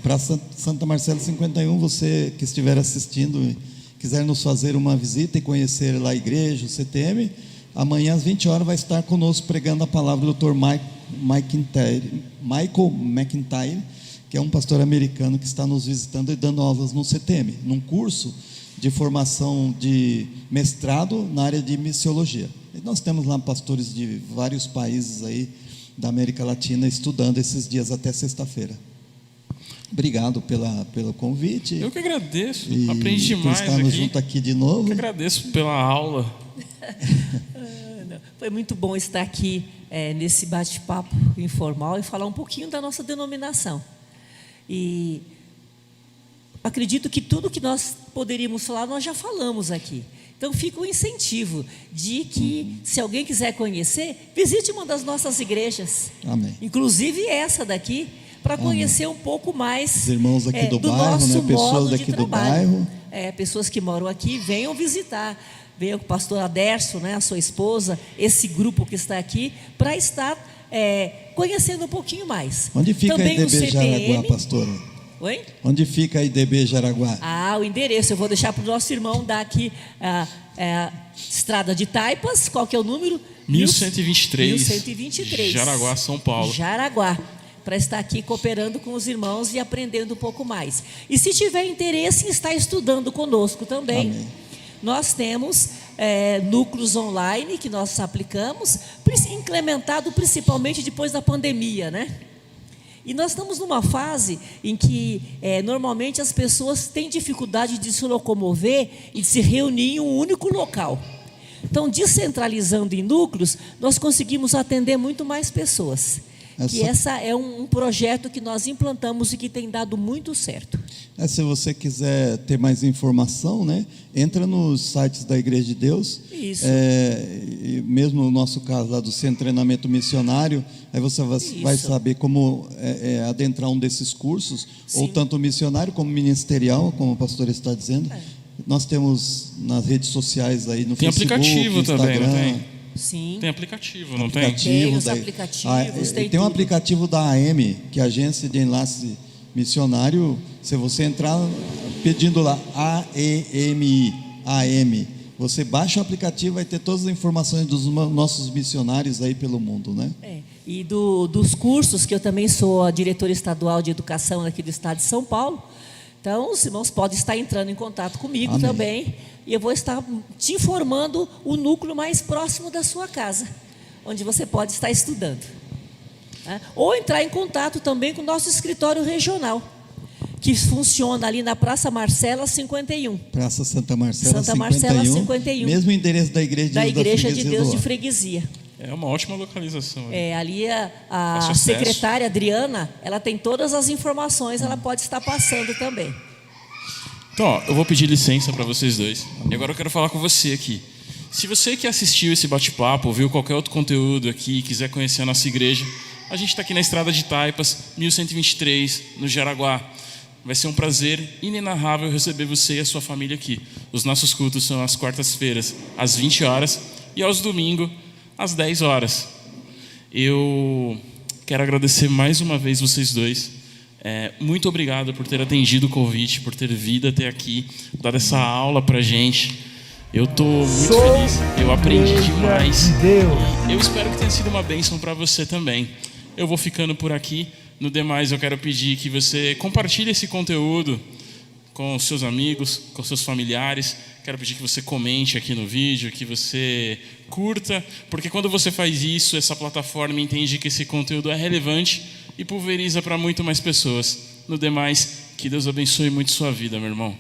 Praça Santa Marcela 51, você que estiver assistindo, quiser nos fazer uma visita e conhecer lá a igreja, o CTM, amanhã às 20 horas vai estar conosco pregando a palavra do Dr. Michael McIntyre, que é um pastor americano que está nos visitando e dando aulas no CTM, num curso de formação de mestrado na área de missiologia. E nós temos lá pastores de vários países aí da América Latina estudando esses dias até sexta-feira. Obrigado pelo convite. Eu que agradeço, e aprendi demais por estarmos aqui. junto aqui de novo. Eu que agradeço pela aula. Foi muito bom estar aqui nesse bate-papo informal e falar um pouquinho da nossa denominação. E acredito que tudo que nós poderíamos falar, nós já falamos aqui. Então fica um incentivo de que, se alguém quiser conhecer, visite uma das nossas igrejas. Amém. Inclusive essa daqui, para conhecer um pouco mais os irmãos aqui do bairro, nosso pessoas modo daqui de do trabalho. bairro. Pessoas que moram aqui, venham visitar. Venham com o pastor Aderso, a sua esposa, esse grupo que está aqui, para estar conhecendo um pouquinho mais. Onde fica também a IDB o Jaraguá, pastora? Oi? Onde fica a IDB Jaraguá? O endereço, eu vou deixar para o nosso irmão dar aqui Estrada de Taipas, qual que é o número? 1123. 1123. Jaraguá, São Paulo. Jaraguá, para estar aqui cooperando com os irmãos e aprendendo um pouco mais. E se tiver interesse em estar estudando conosco também, Amém. Nós temos núcleos online que nós aplicamos, implementado principalmente depois da pandemia, né? E nós estamos numa fase em que normalmente as pessoas têm dificuldade de se locomover e de se reunir em um único local. Então, descentralizando em núcleos, nós conseguimos atender muito mais pessoas. Essa é um projeto que nós implantamos e que tem dado muito certo. Se você quiser ter mais informação, né, entra nos sites da Igreja de Deus. Isso. Mesmo no nosso caso lá do Centro de Treinamento Missionário, aí você vai saber como adentrar um desses cursos, Sim. ou tanto missionário como ministerial, como o pastor está dizendo. Nós temos nas redes sociais aí no tem Facebook, aplicativo Instagram, também, não tem? Sim. Tem aplicativo, não tem? Tem os aplicativos, tem um aplicativo da AM, que é a Agência de Enlace Missionário. Se você entrar pedindo lá AM, você baixa o aplicativo, vai ter todas as informações dos nossos missionários aí pelo mundo, né? E dos cursos, que eu também sou a diretora estadual de educação aqui do estado de São Paulo. Então, os irmãos podem estar entrando em contato comigo. Amém. Também, e eu vou estar te informando o núcleo mais próximo da sua casa, onde você pode estar estudando. Ou entrar em contato também com o nosso escritório regional, que funciona ali na Praça Marcela 51. Praça Santa Marcela, Santa Marcela 51. Mesmo endereço da Igreja de Deus de Freguesia. É uma ótima localização. Ali a secretária Adriana, ela tem todas as informações, ela pode estar passando também. Então, eu vou pedir licença para vocês dois. E agora eu quero falar com você aqui. Se você que assistiu esse bate-papo, viu qualquer outro conteúdo aqui, quiser conhecer a nossa igreja, a gente está aqui na Estrada de Taipas, 1123, no Jaraguá. Vai ser um prazer inenarrável receber você e a sua família aqui. Os nossos cultos são às quartas-feiras, às 20 horas, e aos domingos, às 10 horas. Eu quero agradecer mais uma vez vocês dois. Muito obrigado por ter atendido o convite, por ter vindo até aqui, dado essa aula pra gente. Eu estou muito feliz, eu aprendi demais. E eu espero que tenha sido uma bênção para você também. Eu vou ficando por aqui. No demais, eu quero pedir que você compartilhe esse conteúdo com seus amigos, com seus familiares. Quero pedir que você comente aqui no vídeo, que você curta, porque quando você faz isso, essa plataforma entende que esse conteúdo é relevante e pulveriza para muito mais pessoas. No demais, que Deus abençoe muito sua vida, meu irmão.